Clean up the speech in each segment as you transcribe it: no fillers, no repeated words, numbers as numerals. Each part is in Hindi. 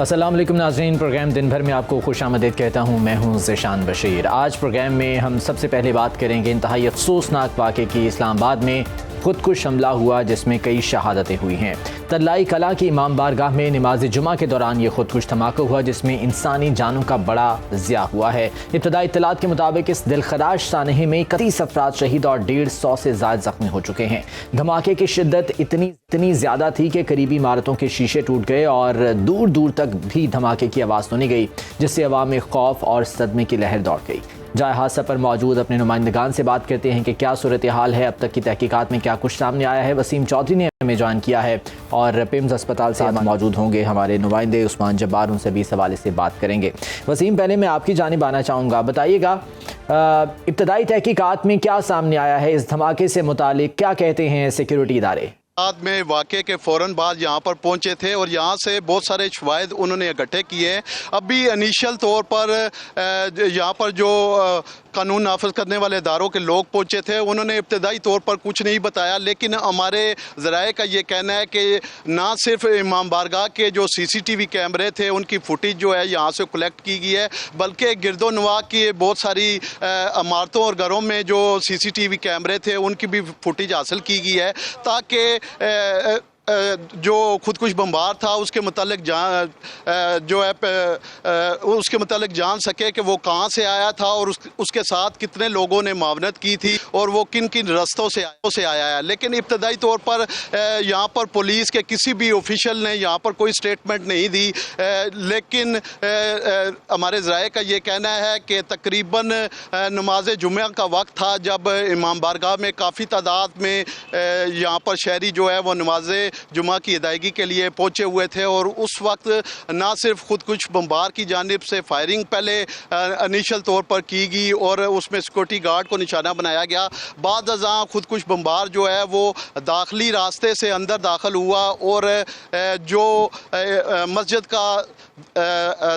अस्सलाम वालेकुम नाज़रीन, प्रोग्राम दिन भर में आपको खुशामदीद कहता हूँ। मैं हूँ ज़ीशान बशीर। आज प्रोग्राम में हम सबसे पहले बात करेंगे इंतहाई अफसोसनाक वाक़े की। इस्लामाबाद में खुदकुश हमला हुआ जिसमें कई शहादतें हुई हैं। तल्लाई कला की इमाम बारगाह में नमाज जुमा के दौरान ये खुदकुश धमाका हुआ जिसमें इंसानी जानों का बड़ा ज़िया हुआ है। इब्तदाई इत्तलात के मुताबिक इस दिलखराश सानहे में 31 अफराद शहीद और 150 से ज़ायद ज़ख्मी हो चुके हैं। धमाके की शिद्दत इतनी ज़्यादा थी कि करीबी इमारतों के शीशे टूट गए और दूर दूर तक भी धमाके की आवाज़ सुनी गई, जिससे अवाम में खौफ और सदमे की लहर दौड़ गई। जाए हादसा पर मौजूद अपने नुमाइंदगान से बात करते हैं कि क्या सूरत हाल है, अब तक की तहकीकात में क्या कुछ सामने आया है। वसीम चौधरी ने हमें ज्वाइन किया है और पिम्स अस्पताल से मौजूद होंगे हमारे नुमाइंदे उस्मान जब्बार, उनसे भी इस हवाले से बात करेंगे। वसीम, पहले मैं आपकी जानिब आना चाहूँगा, बताइएगा इब्तदाई तहकीकात में क्या सामने आया है, इस धमाके से मुतालिक क्या कहते हैं सिक्योरिटी इदारे। बाद में वाक़े के फ़ौरन बाद यहाँ पर पहुँचे थे और यहाँ से बहुत सारे शवाहिद उन्होंने इकट्ठे किए हैं। अभी इनिशियल तौर पर यहाँ पर जो कानून नाफिज करने वाले इदारों के लोग पहुँचे थे, उन्होंने इब्तदाई तौर पर कुछ नहीं बताया, लेकिन हमारे ज़राए का ये कहना है कि ना सिर्फ इमाम बारगाह के जो CCTV कैमरे थे उनकी फुटेज जो है यहाँ से कलेक्ट की गई है, बल्कि गिरदोनवा की बहुत सारी इमारतों और घरों में जो CCTV कैमरे थे उनकी भी फुटेज हासिल की गई है, ताकि जो खुदकुश बमबार था उसके मतलब उसके मतलब जान सके कि वो कहाँ से आया था और उसके साथ कितने लोगों ने मावनत की थी और वो किन किन रस्तों से आया है। लेकिन इब्तदाई तौर पर यहाँ पर पुलिस के किसी भी ऑफिशियल ने यहाँ पर कोई स्टेटमेंट नहीं दी, लेकिन हमारे ज़राए का ये कहना है कि तकरीबन नमाज जुमे का वक्त था जब इमाम बारगाह में काफ़ी तादाद में यहाँ पर शहरी जो है वो नमाज जुमा की अदायगी के लिए पहुंचे हुए थे और उस वक्त ना सिर्फ खुदकुश बमबार की जानिब से फायरिंग पहले इनिशियल तौर पर की गई और उसमें सिक्योरिटी गार्ड को निशाना बनाया गया। बाद अज़ां खुदकुश बमबार जो है वो दाखिली रास्ते से अंदर दाखिल हुआ और जो मस्जिद का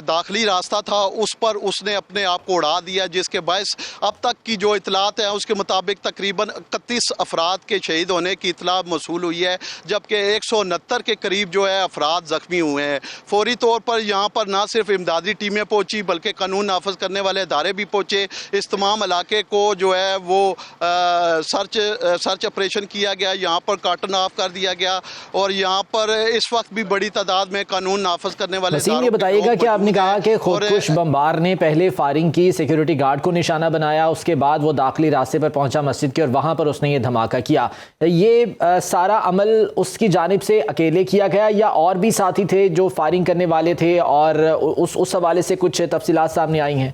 दाखिली रास्ता था उस पर उसने अपने आप को उड़ा दिया, जिसके बायस अब तक की जो इतलात हैं उसके मुताबिक तकरीबन 31 अफराद के शहीद होने की इतला मौसूल हुई है, जबकि 169 के करीब जो है अफराद ज़ख्मी हुए हैं। फौरी तौर पर यहाँ पर ना सिर्फ इमदादी टीमें पहुँची बल्कि कानून नाफिज करने वाले इदारे भी पहुँचे। इस तमाम इलाके को जो है वो सर्च ऑपरेशन किया गया, यहाँ पर कार्टन ऑफ कर दिया गया और यहाँ पर इस वक्त भी बड़ी तादाद में कानून नाफिज करने वाले। ये बताइएगा कि आपने कहा कि खुदकुश बमबार ने पहले फायरिंग की, सिक्योरिटी गार्ड को निशाना बनाया, उसके बाद वो दाखिली रास्ते पर पहुंचा मस्जिद के और वहां पर उसने ये धमाका किया। ये सारा अमल उसकी जानिब से अकेले किया गया या और भी साथी थे जो फायरिंग करने वाले थे, और उस हवाले से कुछ तफसीलात सामने आई हैं?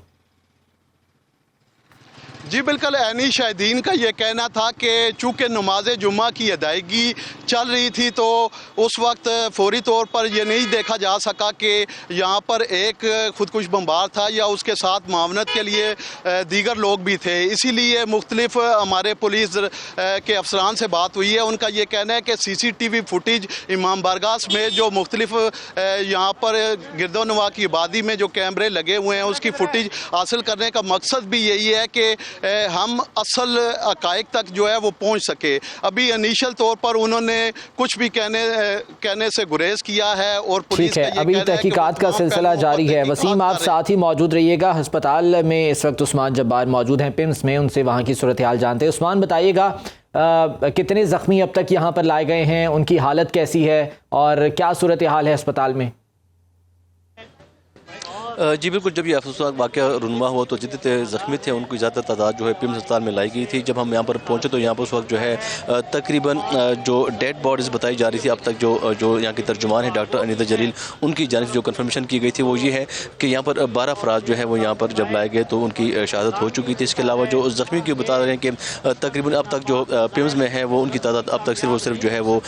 जी बिल्कुल, ऐनी शाहिदीन का ये कहना था कि चूँकि नमाज जुमा की अदायगी चल रही थी तो उस वक्त फौरी तौर पर यह नहीं देखा जा सका कि यहाँ पर एक खुदकुश बमबार था या उसके साथ मावनत के लिए दीगर लोग भी थे। इसीलिए मुख्तलिफ हमारे पुलिस के अफसरान से बात हुई है, उनका ये कहना है कि CCTV फुटेज इमाम बारगाह में जो मुख्तलिफ यहाँ पर गिरदोनवा की आबादी में जो कैमरे लगे हुए हैं उसकी फुटेज हासिल करने का मकसद भी यही है कि हम असल हक़ाइक़ तक जो है वो पहुंच सके। अभी इनिशियल तौर पर उन्होंने कुछ भी कहने से गुरेज किया है और पुलिस का अभी तहकीकात का सिलसिला जारी है। वसीम, आप साथ ही मौजूद रहिएगा। अस्पताल में इस वक्त उस्मान जब्बार मौजूद हैं पिम्स में, उनसे वहाँ की सूरत हाल जानते हैं। उस्मान, बताइएगा कितने ज़ख्मी अब तक यहाँ पर लाए गए हैं, उनकी हालत कैसी है और क्या सूरत हाल है अस्पताल में? जी बिल्कुल, जब ये अफसोसनाक वाक़या रुनमा हुआ तो जितने ज़ख्मी थे उनकी ज़्यादा तादाद जो है पिम्स अस्पताल में लाई गई थी। जब हम यहाँ पर पहुँचे तो यहाँ पर उस वक्त जो है तकरीबन जो डेड बॉडीज़ बताई जा रही थी, अब तक जो यहाँ की तर्जुमान है डॉक्टर अनीता जलील, उनकी जानिब से जो कन्फर्मेशन की गई थी वो ये है कि यहाँ पर 12 अफराद जो है वो यहाँ पर जब लाए गए तो उनकी शहादत हो चुकी थी। इसके अलावा जो ज़ख्मी की बता रहे हैं कि तकरीबन अब तक जो पिम्स में है वो उनकी तादाद अब तक सिर्फ और सिर्फ जो है वो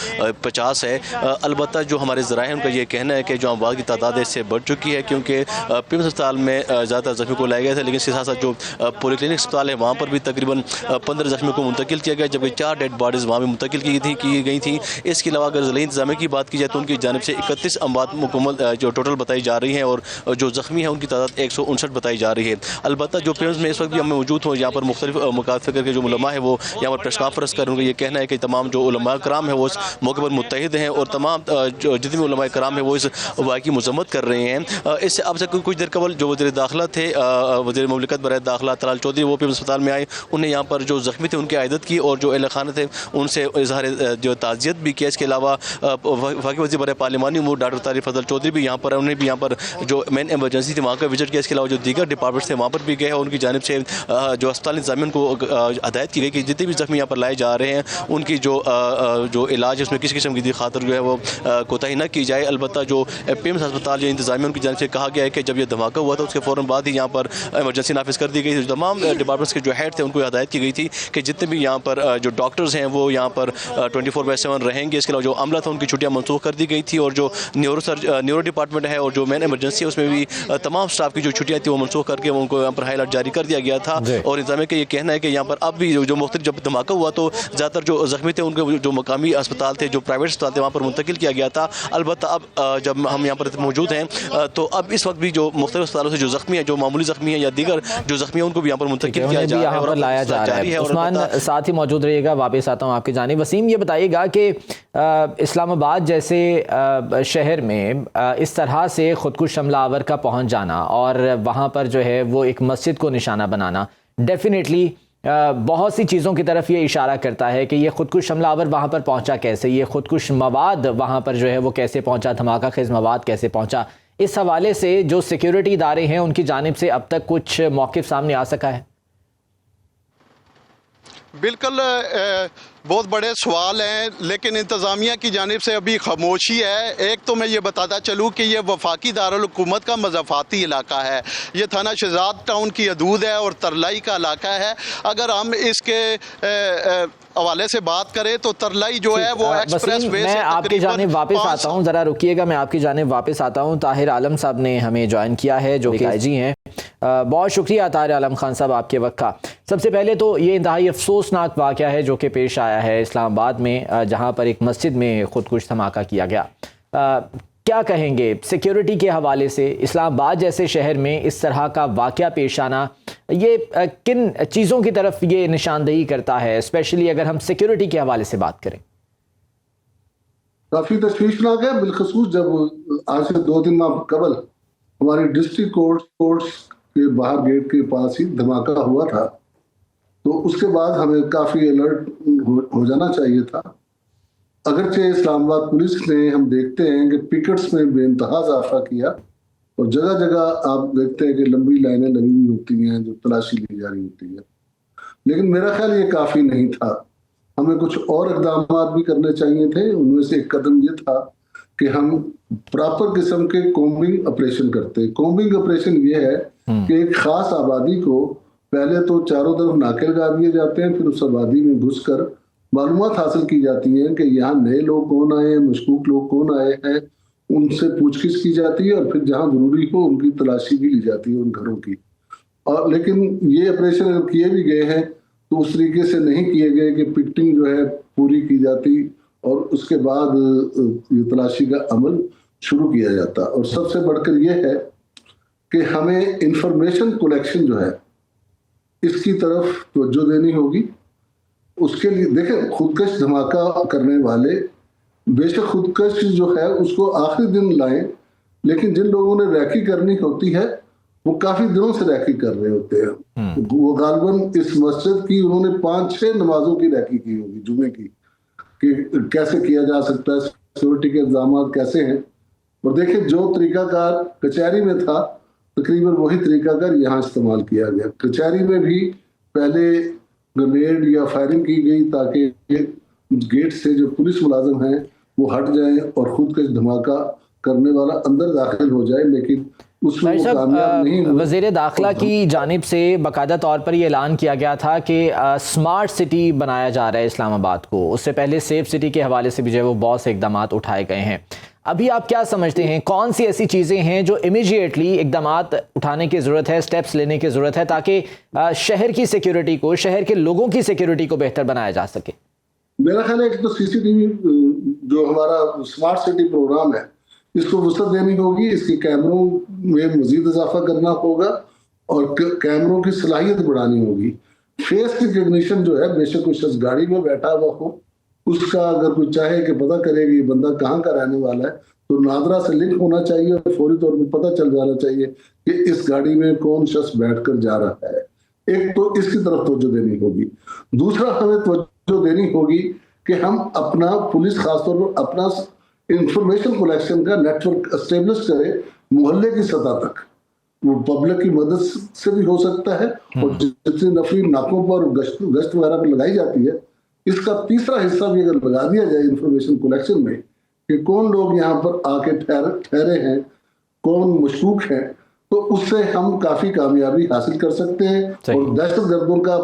50 है। अलबत्ता जो हमारे ज़राए हैं उनका ये कहना है कि जो अमवात की तादाद है इससे बढ़ चुकी है, क्योंकि पिम्स अस्पताल में ज़्यादातर जख्मी को लाया गया था, लेकिन इसके साथ साथ जो पॉलीक्लिनिक अस्पताल है वहाँ पर भी तकरीबन 15 जख्मियों को मुंतकिल किया गया, जबकि 4 डेड बॉडीज़ वहाँ भी मुंतकिल की गई थी। इसके अलावा अगर ज़िला इंतज़ामिया की बात की जाए तो उनकी जानिब से 31 अमवात मुकम्मल जो टोटल बताई जा रही हैं, और जो ज़ख्मी है उनकी तादाद 159 बताई जा रही है। अलबत्ता जो पिम्स में इस वक्त भी हम मौजूद हो, यहाँ पर मुख्तलिफ मकात फ़िक्र के जो उलमा है वो यहाँ पर प्रेस कॉन्फ्रेंस कर, उनका ये कहना है कि तमाम जो उलमा कराम है वो इस मौके पर मुत्तहिद हैं, और तमाम जितने भी उलमा कराम है वो इस वाक़ की मज़म्मत कर रहे हैं। इससे अब से कुछ देर कबल जो वज़ीर दाखिला थे, वज़ीर मुमलिकत बराए दाखिला तलाल चौधरी, वो पिम्स अस्पताल में आए, उन्हें यहाँ पर जो ज़ख्मी थे उनकी आयदत की और जो अहले खाना थे उनसे इज़हार जो ताज़ियत भी किया। इसके अलावा वफ़ाक़ी वज़ीर बराए पार्लिमानी उमूर डॉक्टर तारिक़ फज़ल चौधरी भी यहाँ पर, उन्हें भी यहाँ पर जो मेन एमरजेंसी थी वहाँ का विजिट किया। इसके अलावा जो दीगर डिपार्टमेंट्स थे वहाँ पर भी गए, और उनकी जानिब से जो अस्पताल इंतज़ामिया को हदायत की गई कि जितने भी ज़ख्मी यहाँ पर लाए जा रहे हैं उनकी जो इलाज है उसमें किसी किस्म की खातर जो है वो कोताही न की जाए। अलबत्ता जो पिम्स अस्पताल जो इंतज़ामिया उनकी जानिब से कहा गया है कि जब यह धमाका हुआ था उसके फ़ौरन बाद ही यहाँ पर एमरजेंसी नाफिज कर दी गई थी। तमाम डिपार्टमेंट्स के जो हेड थे उनको हदायत की गई थी कि जितने भी यहाँ पर जो डॉक्टर्स हैं वो यहाँ पर 24/7 रहेंगे। इसके अलावा जो अमला था उनकी छुट्टियाँ मनसूख कर दी गई थी, और जो न्यूरो डिपार्टमेंट है और जो मेन एमरजेंसी है उसमें भी तमाम स्टाफ की जो छुट्टियाँ थी वो मनसूख करके उनको यहाँ पर हाई अलर्ट जारी कर दिया गया था। और इंतज़ामिया का ये कहना है कि यहाँ पर अब भी जो मुख्तलिफ जब धमाका हुआ तो ज़्यादातर जो ज़ख्मी थे उनके जो मकामी अस्पताल थे, जो प्राइवेट अस्पताल थे वहाँ पर मुंतकिल किया गया था। अलबत्ता अब जब हम यहाँ पर मौजूद हैं तो अब इस वक्त भी जो मुख्तलिफ अस्पतालों से जो ज़ख्मी है, जो मामूली ज़ख्मी है या दीगर जो ज़ख्मी है, उनको भी यहाँ पर मुंतकिल किया जा रहा है और लाया जा रहा है। उस्मान साथ ही मौजूद रहिएगा, वापस आता हूँ आपकी जानिब। वसीम, ये बताइएगा कि इस्लामाबाद जैसे शहर में इस तरह से खुदकुश हमलावर का पहुँच जाना और वहाँ पर जो है वो एक मस्जिद को निशाना बनाना डेफिनेटली बहुत सी चीज़ों की तरफ ये इशारा करता है कि ये खुदकुश हमलावर वहाँ पर पहुँचा कैसे, ये खुदकुश मवाद वहाँ पर जो है वो कैसे पहुँचा, धमाका खेज मवाद कैसे पहुँचा। इस हवाले से जो सिक्योरिटी इदारे हैं उनकी जानिब से अब तक कुछ मौक़िफ़ सामने आ सका है? बिल्कुल बहुत बड़े सवाल हैं, लेकिन इंतज़ामिया की जानिब से अभी खामोशी है। एक तो मैं ये बताता चलूँ कि ये वफाकी दारुल हुकूमत का मज़ाफ़ाती इलाका है, ये थाना शहजाद टाउन की हदूद है और तरलाई का इलाका है। अगर हम इसके हवाले से बात करें तो तरलाई जो है वो एक्सप्रेस वे से मैं आपकी जानिब वापस आता हूँ, ज़रा रुकिएगा, मैं आपकी जानिब वापस आता हूँ। ताहिर आलम साहब ने हमें ज्वाइन किया है जो कि आईजी हैं। बहुत शुक्रिया ताहिर आलम खान साहब आपके वक्त का। सबसे पहले तो ये इंतहाई अफसोसनाक वाक़या है जो कि पेश आया है इस्लामाबाद में, जहाँ पर एक मस्जिद में खुदकुश धमाका किया गया। क्या कहेंगे सिक्योरिटी के हवाले से, इस्लामाबाद जैसे शहर में इस तरह का वाक़या पेश आना ये किन चीज़ों की तरफ ये निशानदेही करता है, स्पेशली अगर हम सिक्योरिटी के हवाले से बात करें? काफ़ी तशवीशनाक है, बिलखसूस जब आज से 2 दिन कबल हमारी डिस्ट्रिक्ट कोर्ट्स के बाहर गेट के पास ही धमाका हुआ था, तो उसके बाद हमें काफ़ी अलर्ट हो जाना चाहिए था। अगरचे इस्लामाबाद पुलिस ने, हम देखते हैं कि पिकेट्स में बेइंतहा इजाफा किया और जगह जगह आप देखते हैं कि लंबी लाइनें लगी हुई होती हैं जो तलाशी ली जा रही होती है, लेकिन मेरा ख्याल ये काफ़ी नहीं था। हमें कुछ और इक़दाम भी करने चाहिए थे। उनमें से एक कदम ये था कि हम प्रॉपर किस्म के कॉम्बिंग ऑपरेशन करते। कॉम्बिंग ऑपरेशन ये है कि एक ख़ास आबादी को पहले तो चारों तरफ नाके लगा दिए जाते हैं, फिर उस आबादी में घुसकर मालूमात हासिल की जाती हैं कि यहाँ नए लोग कौन आए हैं, मशकूक लोग कौन आए हैं, उनसे पूछगिछ की जाती है और फिर जहाँ जरूरी हो उनकी तलाशी भी ली जाती है उन घरों की। और लेकिन ये ऑपरेशन अगर किए भी गए हैं तो उस तरीके से नहीं किए गए कि पिकटिंग जो है पूरी की जाती और उसके बाद ये तलाशी का अमल शुरू किया जाता। और सबसे बढ़कर ये है कि हमें इंफॉर्मेशन कलेक्शन जो है इसकी तरफ तवज्जो देनी होगी। उसके लिए देखें, खुदकश धमाका करने वाले बेशक खुदकश जो है उसको आखिरी दिन लाएं, लेकिन जिन लोगों ने रैकी करनी होती है वो काफी दिनों से रैकी कर रहे होते हैं। वो गालबन इस मस्जिद की उन्होंने 5-6 नमाजों की रैकी की होगी जुमे की, कि कैसे किया जा सकता है, सिक्योरिटी के इंतजाम कैसे हैं। और देखिए जो तरीकाकार कचहरी में था तकरीबन वही तरीकाकार यहाँ इस्तेमाल किया गया। कचहरी में भी पहले ग्रेनेड या फायरिंग की गई ताकि गेट से जो पुलिस मुलाजिम हैं वो हट जाएं और खुद का धमाका करने वाला अंदर दाखिल हो जाए, लेकिन उसमें वो कामयाब नहीं हुआ। वज़ीर दाखिला की जानिब से बाकायदा तौर पर ये ऐलान किया गया था कि स्मार्ट सिटी बनाया जा रहा है इस्लामाबाद को। उससे पहले सेफ सिटी के हवाले से भी जो है वो बहुत से इकदाम उठाए गए हैं। अभी आप क्या समझते हैं, कौन सी ऐसी चीज़ें हैं जो इमीडिएटली इकदामात उठाने की ज़रूरत है, स्टेप्स लेने की ज़रूरत है, ताकि शहर की सिक्योरिटी को, शहर के लोगों की सिक्योरिटी को बेहतर बनाया जा सके? मेरा ख्याल है कि तो सीसीटीवी जो हमारा स्मार्ट सिटी प्रोग्राम है, इसको वसअत देनी होगी, इसके कैमरों में मजीद इजाफा करना होगा और कैमरों की सलाहियत बढ़ानी होगी। फेस रिकग्निशन जो है, बेशक कोई शख्स गाड़ी में बैठा हुआ हो, उसका अगर कोई चाहे कि पता करे कि ये बंदा कहाँ का रहने वाला है, तो नादरा से लिंक होना चाहिए और फौरी तौर पर पता चल जाना चाहिए कि इस गाड़ी में कौन शख्स बैठकर जा रहा है। एक तो इसकी तरफ तवज्जो देनी होगी। दूसरा, हमें तवज्जो देनी होगी कि हम अपना पुलिस खासतौर पर अपना इंफॉर्मेशन कलेक्शन का नेटवर्क एस्टेब्लिश करें मोहल्ले की सतह तक। वो पब्लिक की मदद से भी हो सकता है और जितनी नफरी नाकों पर गश्त वगैरह पर लगाई जाती है, इसका तीसरा हिस्सा भी अगर लगा दिया जाए इंफॉर्मेशन कलेक्शन में कि कौन लोग यहाँ पर आके ठहरे हैं, कौन मशकूक हैं, तो उससे हम काफी कामयाबी हासिल कर सकते हैं और दहशतगर्दों का।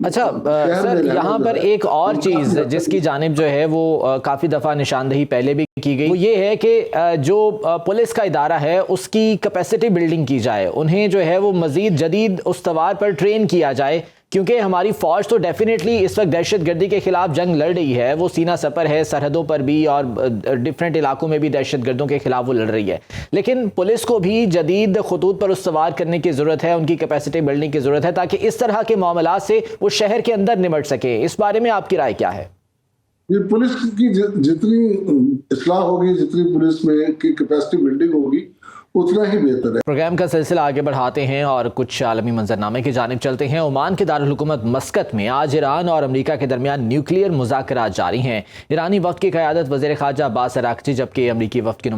अच्छा सर, यहाँ पर एक और चीज़ जिसकी जानिब जो है वो काफ़ी दफ़ा निशानदेही पहले भी की गई, वो ये है कि जो पुलिस का इदारा है उसकी कैपेसिटी बिल्डिंग की जाए, उन्हें जो है वो मज़ीद जदीद उस्तवार पर ट्रेन किया जाए, क्योंकि हमारी फ़ौज तो डेफिनेटली इस वक्त दहशत गर्दी के ख़िलाफ़ जंग लड़ रही है, वो सीना सपर है, सरहदों पर भी और डिफरेंट इलाकों में भी दहशत गर्दों के ख़िलाफ़ वो लड़ रही है, लेकिन पुलिस को भी जदीद खतूत पर उस्तवार करने की ज़रूरत है, उनकी कैपेसिटी बिल्डिंग की ज़रूरत है, ताकि इस तरह के मामलात से वो शहर के अंदर निमट सके। इस बारे में आपकी राय क्या है? ये पुलिस की जितनी इस्लाह होगी, जितनी पुलिस में की कैपेसिटी बिल्डिंग होगी, उतना ही बेहतर है। प्रोग्राम का सिलसिला आगे बढ़ाते हैं और कुछ आलमी मंजरनामे की जानिब चलते हैं। ओमान के दारुल हुकूमत मस्कत में आज ईरान और अमेरिका के दरमियान न्यूक्लियर मुज़ाकरात जारी हैं। ईरानी वफ़द की क़यादत वज़ीर ख़ारजा अब्बास अराग़ची, जबकि अमरीकी वफ़द की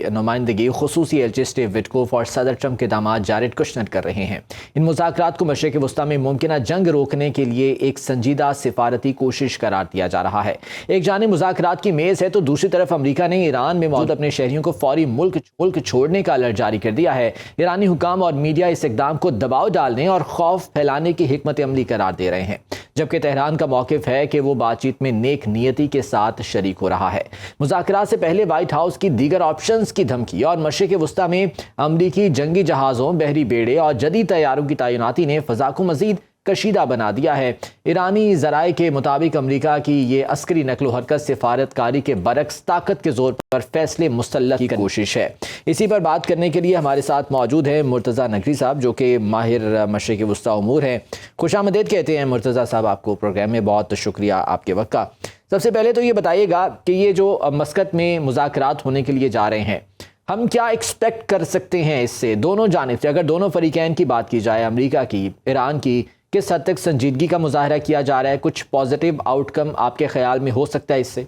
नुमाइंदगी ख़ुसूसी एजेंट स्टीव विटकोफ और सदर ट्रंप के दामाद जारेड कुशनर कर रहे हैं। इन मुज़ाकरात को मशरिक़ वस्ता में मुमकिन जंग रोकने के लिए एक संजीदा सिफारती कोशिश करार दिया जा रहा है। एक जानिब मुज़ाकरात की मेज़ है तो दूसरी तरफ अमरीका ने ईरान में मौजूद अपने शहरियों को फौरी मुल्क छोड़ने का अलर्ट जारी कर दिया है। ईरानी हुकाम और मीडिया इस इक़दाम को दबाव डालने और खौफ फैलाने की हिकमत अमली करार दे रहे हैं, जबकि तेहरान का मौक़िफ़ है कि वो बातचीत में नेक नियति के साथ शरीक हो रहा है। मुज़ाकरात से पहले वाइट हाउस की दीगर ऑप्शंस की धमकी और मशरिक़ वस्ता में अमरीकी जंगी जहाज़ों, बहरी बेड़े और जदीद तैयारों की तैनाती ने फ़ज़ा को मज़ीद कशीदा बना दिया है। ईरानी ज़राए के मुताबिक अमरीका की ये अस्करी नकलो हरकत सिफारतकारी के बरक्स ताकत के जोर पर फैसले मुसल्लत की कोशिश है। इसी पर बात करने के लिए हमारे साथ मौजूद हैं मुर्तज़ा नकवी साहब, जो कि माहिर मशरिक़ वस्ता उमूर हैं। खुशामदीद कहते हैं मुर्तज़ा साहब आपको प्रोग्राम में, बहुत शुक्रिया आपके वक्त का। सबसे पहले तो ये बताइएगा कि ये जो मस्कत में मुज़ाकरात होने के लिए जा रहे हैं, हम क्या एक्सपेक्ट कर सकते हैं इससे, दोनों जानिब से? अगर दोनों फरीकैन की बात की जाए, अमरीका की, ईरान की, किस हद तक संजीदगी का मुजाहरा किया जा रहा है? कुछ पॉजिटिव आउटकम आपके ख्याल में हो सकता है इससे?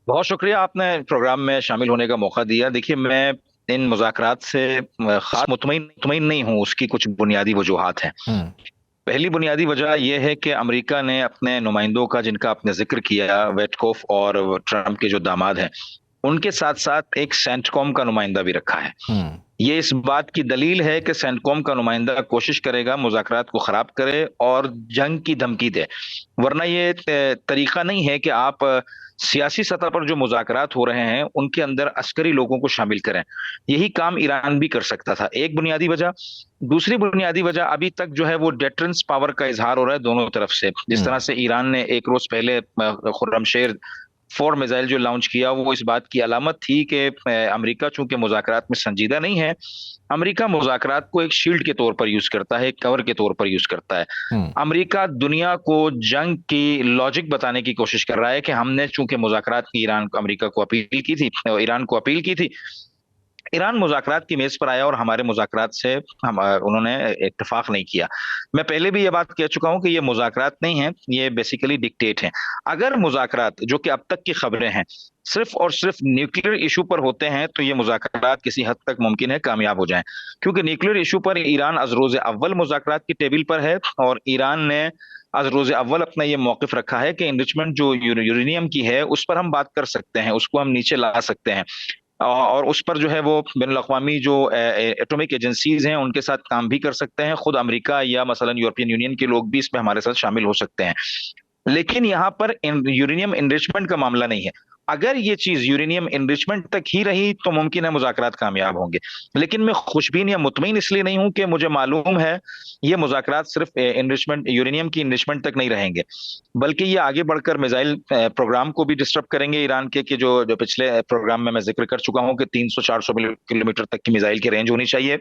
बहुत शुक्रिया, आपने प्रोग्राम में शामिल होने का मौका दिया। देखिए, मैं इन मुज़ाकरात से खास मुतमईन नहीं हूँ। उसकी कुछ बुनियादी वजूहात हैं। पहली बुनियादी वजह यह है कि अमेरिका ने अपने नुमाइंदों का, जिनका आपने जिक्र किया, वेटकोफ और ट्रंप के जो दामाद हैं, उनके साथ साथ एक सेंटकॉम का नुमाइंदा भी रखा है। ये इस बात की दलील है कि सेंटकॉम का नुमाइंदा कोशिश करेगा मुज़ाकरात को खराब करे और जंग की धमकी दे, वरना ये तरीका नहीं है कि आप सियासी सतह पर जो मुज़ाकरात हो रहे हैं उनके अंदर अस्करी लोगों को शामिल करें। यही काम ईरान भी कर सकता था, एक बुनियादी वजह। दूसरी बुनियादी वजह, अभी तक जो है वो डेटरेंस पावर का इजहार हो रहा है दोनों तरफ से। जिस तरह से ईरान ने एक रोज पहले खुर्रमशेर 4 मिसाइल जो लॉन्च किया, वो इस बात की अलामत थी कि अमेरिका चूंकि मुज़ाकरात में संजीदा नहीं है, अमेरिका मुज़ाकरात को एक शील्ड के तौर पर यूज करता है, एक कवर के तौर पर यूज करता है। अमेरिका दुनिया को जंग की लॉजिक बताने की कोशिश कर रहा है कि हमने चूंकि मुज़ाकरात की अमेरिका को अपील की थी, ईरान को अपील की थी, ईरान मुज़ाकरात की मेज पर आया और हमारे मुज़ाकरात से उन्होंने इत्तेफाक नहीं किया। मैं पहले भी ये बात कह चुका हूं कि ये मुज़ाकरात नहीं है, ये बेसिकली डिक्टेट है। अगर मुज़ाकरात, जो कि अब तक की खबरें हैं, सिर्फ और सिर्फ न्यूक्लियर इशू पर होते हैं तो ये मुज़ाकरात किसी हद तक मुमकिन है कामयाब हो जाएं, क्योंकि न्यूक्लियर इशू पर ईरान अज रोज़ अव्वल मुज़ाकरात की टेबल पर है और ईरान ने आज रोज़ अव्वल अपना ये मौक़िफ़ रखा है कि इनरिचमेंट जो यूरेनियम की है उस पर हम बात कर सकते हैं, उसको हम नीचे ला सकते हैं और उस पर जो है वो बैनुल-अक़वामी जो एटॉमिक एजेंसीज हैं उनके साथ काम भी कर सकते हैं। खुद अमेरिका या मसलन यूरोपियन यूनियन के लोग भी इसमें हमारे साथ शामिल हो सकते हैं। लेकिन यहाँ पर यूरेनियम एनरिचमेंट का मामला नहीं है। अगर ये चीज यूरेनियम एनरिचमेंट तक ही रही तो मुमकिन है मुज़ाकरात कामयाब होंगे, लेकिन मैं खुशबीन या मुतमईन इसलिए नहीं हूं कि मुझे मालूम है ये मुज़ाकरात सिर्फ एनरिचमेंट, यूरेनियम की एनरिचमेंट तक नहीं रहेंगे, बल्कि ये आगे बढ़कर मिसाइल प्रोग्राम को भी डिस्टर्ब करेंगे ईरान के, कि जो पिछले प्रोग्राम में मैं जिक्र कर चुका हूं कि 300-400 किलोमीटर तक की मिसाइल की रेंज होनी चाहिए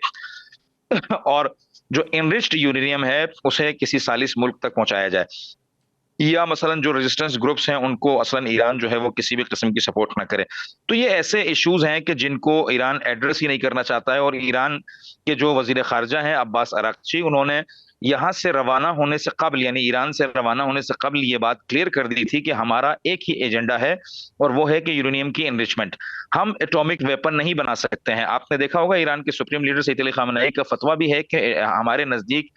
और जो एनरिच्ड यूरेनियम है उसे किसी सालिस मुल्क तक पहुंचाया जाए, या मसलन जो रेजिस्टेंस ग्रुप्स हैं उनको असलन ईरान जो है वो किसी भी किस्म की सपोर्ट ना करे। तो ये ऐसे इश्यूज हैं कि जिनको ईरान एड्रेस ही नहीं करना चाहता है। और ईरान के जो वजीर खारजा हैं अब्बास अराक्ची, उन्होंने यहाँ से रवाना होने से कबल, यानी ईरान से रवाना होने से कबल ये बात क्लियर कर दी थी कि हमारा एक ही एजेंडा है और वो है कि यूरेनियम की एनरिचमेंट। हम एटॉमिक वेपन नहीं बना सकते हैं। आपने देखा होगा ईरान के supreme leader Saeed Ali Khamenei का फतवा भी है कि हमारे नजदीक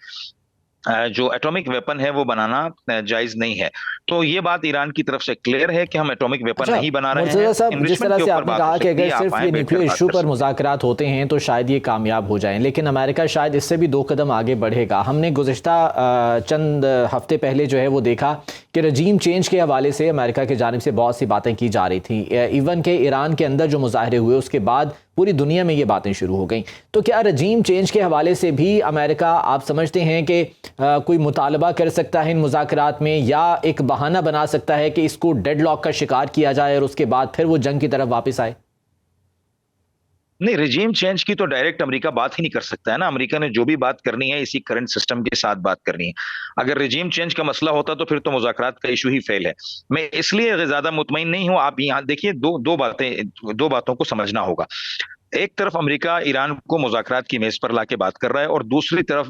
जो एटॉमिक वेपन है वो बनाना जायज नहीं है। तो ये बात ईरान की तरफ से क्लियर है कि हम एटॉमिक वेपन नहीं बना रहे हैं। साहब, जिस तरह से आपने कहा कि अगर सिर्फ ये न्यूक्लियर इशू पर मुज़ाकरात होते हैं तो शायद ये कामयाब हो जाएं, लेकिन अमेरिका शायद इससे भी 2 कदम आगे बढ़ेगा। हमने गुज़िश्ता चंद हफ्ते पहले जो है वो देखा कि रजीम चेंज के हवाले से अमेरिका की जानिब से बहुत सी बातें की जा रही थी। इवन के ईरान के अंदर जो मुजाहरे हुए उसके बाद पूरी दुनिया में ये बातें शुरू हो गई। तो क्या रजीम चेंज के हवाले से भी अमेरिका, आप समझते हैं कि कोई मुतालबा कर सकता है इन मुज़ाकरात में, या एक बहाना बना सकता है कि इसको डेडलॉक का शिकार किया जाए और उसके बाद फिर वो जंग की तरफ वापस आए? नहीं, रिजीम चेंज की तो डायरेक्ट अमेरिका बात ही नहीं कर सकता है ना। अमेरिका ने जो भी बात करनी है इसी करंट सिस्टम के साथ बात करनी है। अगर रिजीम चेंज का मसला होता तो फिर तो मुज़ाकरात का इशू ही फेल है। मैं इसलिए ज्यादा मुतमईन नहीं हूं। आप यहाँ देखिए, दो बातों को समझना होगा। एक तरफ अमेरिका ईरान को मुज़ाकरात की मेज पर लाके बात कर रहा है और दूसरी तरफ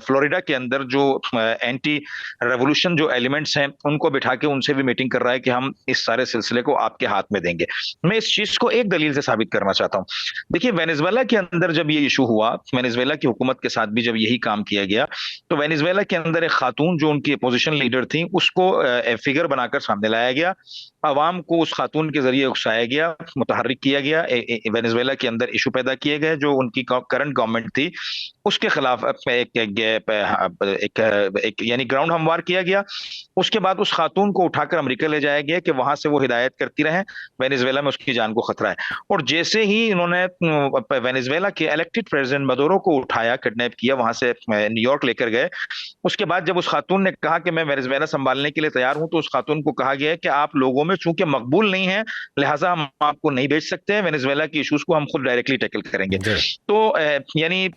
फ्लोरिडा के अंदर जो एंटी रेवोल्यूशन जो एलिमेंट्स हैं उनको बिठा के उनसे भी मीटिंग कर रहा है कि हम इस सारे सिलसिले को आपके हाथ में देंगे। मैं इस चीज को एक दलील से साबित करना चाहता हूं। देखिए, वेनेजुएला के अंदर जब ये इशू हुआ, वेनेजुएला की हुकूमत के साथ भी जब यही काम किया गया, तो वेनेजुएला के अंदर एक खातून जो उनकी अपोजिशन लीडर थी उसको फिगर बनाकर सामने लाया गया, अवाम को उस खातून के जरिए उकसाया गया, मुतहर्रिक किया गया, वेनेजुएला के अंदर इशू पैदा किए गए जो उनकी करंट गवर्नमेंट थी उसके खिलाफ एक यानी ग्राउंड हमवार किया गया। उसके बाद उस खातून को उठाकर अमेरिका ले जाया गया कि वहां से वो हिदायत करती रहे, वेनेजुएला में उसकी जान को खतरा है। और जैसे ही इन्होंने वेनेजुएला के इलेक्टेड प्रेसिडेंट मदुरो को उठाया, किडनैप किया, वहां से न्यूयॉर्क लेकर गए, उसके बाद जब उस खातून ने कहा कि मैं वेनेजुएला संभालने के लिए तैयार हूं, तो उस खातून को कहा गया कि आप लोगों में चूंकि मकबूल नहीं है लिहाजा हम आपको नहीं भेज सकते हैं, वेनेजुएला की इश्यूज को हम खुद डायरेक्टली टैकल करेंगे। तो यानी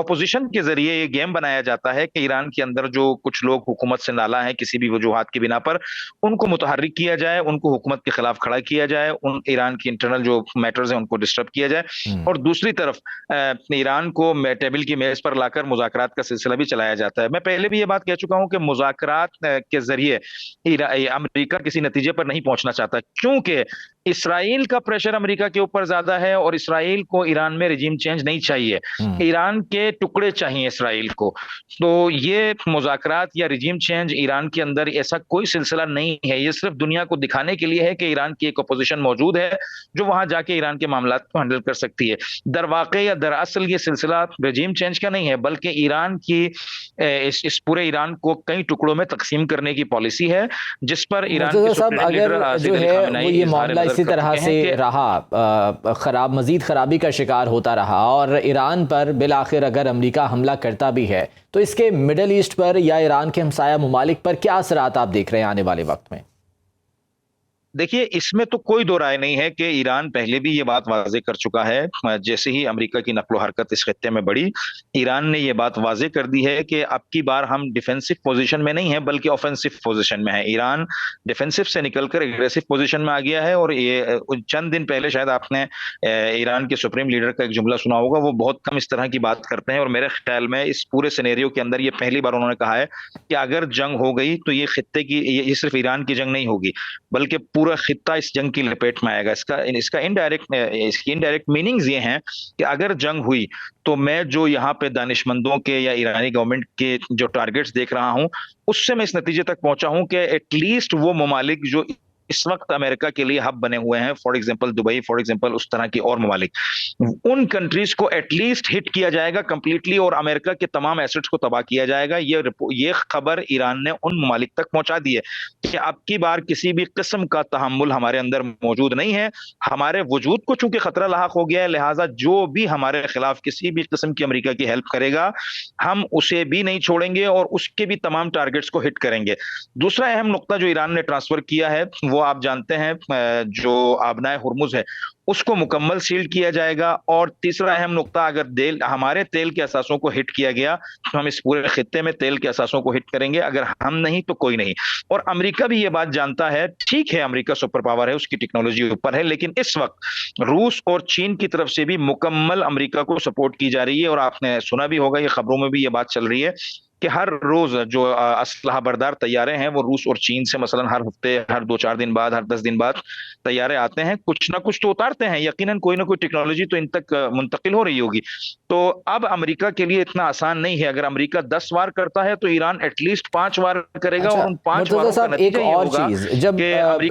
ऑपोजिशन के जरिए ये गेम बनाया जाता है कि ईरान के अंदर जो कुछ लोग हुकूमत से नाला है किसी भी वजूहात की बिना पर, उनको मुतहर्रिक किया जाए, उनको हुकूमत के खिलाफ खड़ा किया जाए, उन ईरान की इंटरनल जो मैटर्स हैं उनको डिस्टर्ब किया जाए, और दूसरी तरफ ईरान को टेबल की मेज पर लाकर मुज़ाकरात का सिलसिला भी चलाया जाता है। मैं पहले भी ये बात कह चुका हूं कि मुज़ाकरात के जरिए अमेरिका किसी नतीजे पर नहीं पहुंचना चाहता, क्योंकि इसराइल का प्रेशर अमेरिका के ऊपर ज्यादा है और इसराइल को ईरान में रिजीम चेंज नहीं चाहिए, ईरान के टुकड़े चाहिए इसराइल को। तो ये मुज़ाकरात या रिजीम चेंज ईरान के अंदर ऐसा कोई सिलसिला नहीं है, ये सिर्फ दुनिया को दिखाने के लिए है कि ईरान की एक अपोजिशन मौजूद है जो वहां जाके ईरान के मामलात को हैंडल कर सकती है। दरवाक़े या दरअसल ये सिलसिला रिजीम चेंज का नहीं है, बल्कि ईरान की इस पूरे ईरान को कई टुकड़ों में तकसीम करने की पॉलिसी है, जिस पर ईरान के सुप्रीम लीडर जो है ये मामला इसी तरह से रहा, मजीद खराबी का शिकार होता रहा, और ईरान पर बिलाखिर अगर अमेरिका हमला करता भी है तो इसके मिडल ईस्ट पर या ईरान के हमसाया मुमालिक पर क्या असरात आप देख रहे हैं आने वाले वक्त में? देखिए, इसमें तो कोई दो राय नहीं है कि ईरान पहले भी ये बात वाजे कर चुका है। जैसे ही अमेरिका की नकलो हरकत इस खत्ते में बढ़ी, ईरान ने ये बात वाजे कर दी है कि अब की बार हम डिफेंसिव पोजीशन में नहीं है बल्कि ऑफेंसिव पोजीशन में है। ईरान डिफेंसिव से निकलकर एग्रेसिव पोजीशन में आ गया है। और ये चंद दिन पहले शायद आपने ईरान के सुप्रीम लीडर का एक जुमला सुना होगा, वो बहुत कम इस तरह की बात करते हैं, और मेरे ख्याल में इस पूरे सिनेरियो के अंदर ये पहली बार उन्होंने कहा है कि अगर जंग हो गई तो ये खत्ते की, ये सिर्फ ईरान की जंग नहीं होगी बल्कि पूरा खित्ता इस जंग की लपेट में आएगा। इसकी इनडायरेक्ट मीनिंग्स ये हैं कि अगर जंग हुई तो मैं जो यहाँ पे दानिशमंदों के या ईरानी गवर्नमेंट के जो टारगेट्स देख रहा हूं, उससे मैं इस नतीजे तक पहुंचा हूं कि एटलीस्ट वो ममालिक जो इस वक्त अमेरिका के लिए हब बने हुए हैं, for example Dubai, for example उस तरह की और ममालिक, उन कंट्रीज को एटलीस्ट हिट किया जाएगा कंप्लीटली और अमेरिका के तमाम एसेट्स को तबाह किया जाएगा। ये खबर ईरान ने उन ममालिक तक पहुंचा दी है कि अब की बार किसी भी किस्म का तहम्मुल हमारे अंदर मौजूद नहीं है। हमारे वजूद को चूंकि खतरा लाहक हो गया है, लिहाजा जो भी हमारे खिलाफ किसी भी किस्म की अमेरिका की हेल्प करेगा हम उसे भी नहीं छोड़ेंगे और उसके भी तमाम टारगेट्स को हिट करेंगे। दूसरा अहम नुक्ता जो ईरान ने ट्रांसफर किया है वो आप जानते हैं, जो आबनाए हुर्मुज है उसको मुकम्मल सील किया जाएगा। और तीसरा अहम नुक्ता, अगर हमारे तेल के असासों को हिट किया गया तो हम इस पूरे खित्ते में तेल के असासों को हिट करेंगे, अगर हम नहीं तो कोई नहीं। और अमेरिका भी ये बात जानता है, ठीक है अमेरिका सुपर पावर है, उसकी टेक्नोलॉजी ऊपर है, लेकिन इस वक्त रूस और चीन की तरफ से भी मुकम्मल अमेरिका को सपोर्ट की जा रही है। और आपने सुना भी होगा, ये खबरों में भी ये बात चल रही है कि हर रोज जो असलहा बरदार तैयारे हैं वो रूस और चीन से मसलन हर हफ्ते, हर 2-4 दिन बाद, हर 10 दिन बाद तैयारे आते हैं, कुछ ना कुछ तो उतारते हैं, यकीनन कोई ना कोई टेक्नोलॉजी तो इन तक मुंतकिल हो रही होगी। तो अब अमेरिका के लिए इतना आसान नहीं है। अगर अमेरिका 10 वार करता है तो ईरान एटलीस्ट 5 वार करेगा। अच्छा, और उन 5 वारों का एक और चीज, जब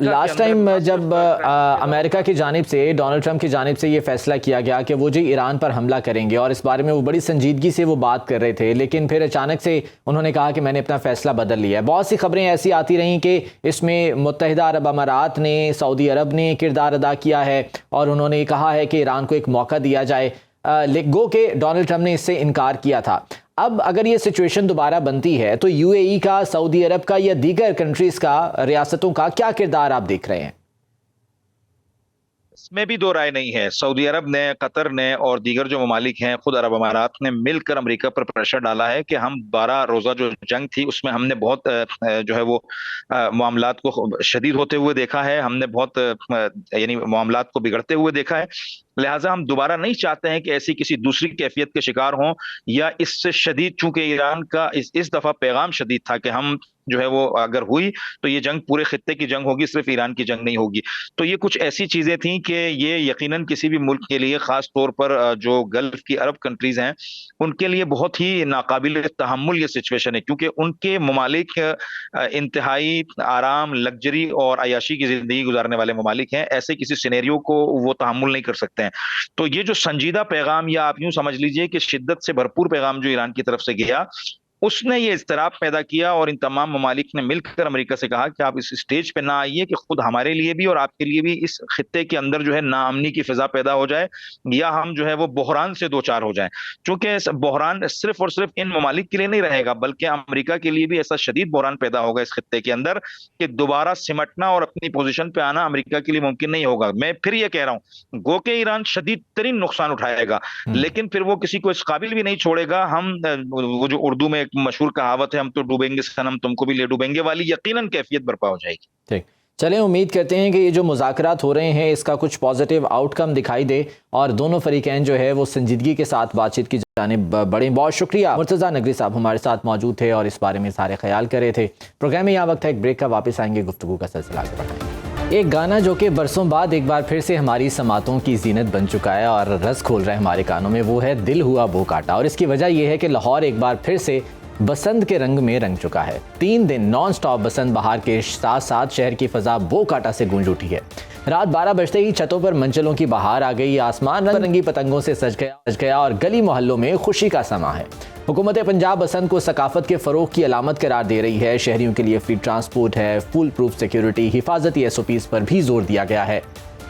लास्ट टाइम जब अमेरिका की जानिब से, डोनाल्ड ट्रंप की जानिब से ये फैसला किया गया कि वो जो ईरान पर हमला करेंगे और इस बारे में वो बड़ी संजीदगी से वो बात कर रहे थे, लेकिन फिर अचानक से उन्होंने कहा कि मैंने अपना फैसला बदल लिया है। बहुत सी खबरें ऐसी आती रहीं कि इसमें मुत्तहिदा अरब अमारात ने, सऊदी अरब ने किरदार अदा किया है और उन्होंने कहा है कि ईरान को एक मौका दिया जाए, गो के डोनाल्ड ट्रंप ने इससे इनकार किया था। अब अगर ये सिचुएशन दोबारा बनती है तो यूएई का, सऊदी अरब का या दीगर कंट्रीज का, रियासतों का क्या किरदार आप देख रहे हैं? इसमें भी दो राय नहीं है। सऊदी अरब ने, कतर ने और दीगर जो ममालिक हैं, खुद अरब अमारात ने मिलकर अमेरिका पर प्रेशर डाला है कि हम 12 रोजा जो जंग थी उसमें हमने बहुत जो है वो मामलात को शदीद होते हुए देखा है, हमने बहुत यानी मामलात को बिगड़ते हुए देखा है। लिहाजा हम दोबारा नहीं चाहते हैं कि ऐसी किसी दूसरी कैफियत के शिकार हों या इससे शदीद, चूंकि ईरान का इस दफा पैगाम शदीद था कि हम जो है वो अगर हुई तो ये जंग पूरे खित्ते की जंग होगी, सिर्फ ईरान की जंग नहीं होगी। तो ये कुछ ऐसी चीजें थी कि ये यकीनन किसी भी मुल्क के लिए, खास तौर पर जो गल्फ की अरब कंट्रीज हैं उनके लिए बहुत ही नाकाबिल तहम्मुल ये सिचुएशन है, क्योंकि उनके ममालिक इंतहाई आराम, लग्जरी और अयाशी की जिंदगी गुजारने वाले ममालिक हैं। ऐसे किसी सिनेरियो को वो तहम्मुल नहीं कर सकते हैं। तो ये जो संजीदा पैगाम, या आप यूं समझ लीजिए कि शिद्दत से भरपूर पैगाम जो ईरान की तरफ से गया, उसने ये इज़्तिराब पैदा किया और इन तमाम ममालिक ने मिलकर अमेरिका से कहा कि आप इस स्टेज पे ना आइए कि खुद हमारे लिए भी और आपके लिए भी इस खित्ते के अंदर जो है नाअमनी की फिजा पैदा हो जाए या हम जो है वो बहरान से दो चार हो जाएं। चूंकि बहरान सिर्फ और सिर्फ इन ममालिक के लिए नहीं रहेगा, बल्कि अमेरिका के लिए भी ऐसा शदीद बहरान पैदा होगा इस खित्ते के अंदर कि दोबारा सिमटना और अपनी पोजीशन पे आना अमेरिका के लिए मुमकिन नहीं होगा। मैं फिर ये कह रहा हूँ, गो के ईरान शदीद तरीन नुकसान उठाएगा, लेकिन फिर वो किसी को इस काबिल भी नहीं छोड़ेगा। हम वो जो उर्दू में मशहूर कहावत है, हम तो डूबेंगे सनम तुमको भी ले डूबेंगे वाली यकीनन कैफियत बरपा हो जाएगी। ठीक, चलें, उम्मीद करते हैं कि ये जो मुज़ाकरात हो रहे हैं इसका कुछ पॉजिटिव आउटकम दिखाई दे और दोनों फरीकैन जो है वो संजीदगी के साथ बातचीत की जानिब बढ़े। बहुत शुक्रिया, मुर्तज़ा नकवी साहब हमारे साथ मौजूद थे और इस बारे में सारे ख्याल कर रहे थे। प्रोग्राम में यहाँ वक्त है एक ब्रेक का, वापस आएंगे, गुफ्तगू का सिलसिला आगे बढ़ाएंगे। एक गाना जो कि बरसों बाद एक बार फिर से हमारी समातों की जीनत बन चुका है और रस खोल रहा है हमारे कानों में, वो है दिल हुआ बो काटा। और इसकी वजह यह है कि लाहौर एक बार फिर से बसंत के रंग में रंग चुका है। 3 दिन नॉन स्टॉप बसंत बहार के साथ साथ शहर की फजा बो काटा से गूंज उठी है। रात 12 बजते ही छतों पर मंचलों की बहार आ गई, आसमान रंग रंगी पतंगों से सज गया और गली मोहल्लों में खुशी का समा है। हुकूमत पंजाब बसंत को सकाफत के फरोग की अलामत करार दे रही है। शहरियों के लिए फ्री ट्रांसपोर्ट है, फुल प्रूफ सिक्योरिटी, हिफाजती SOPs पर भी जोर दिया गया है।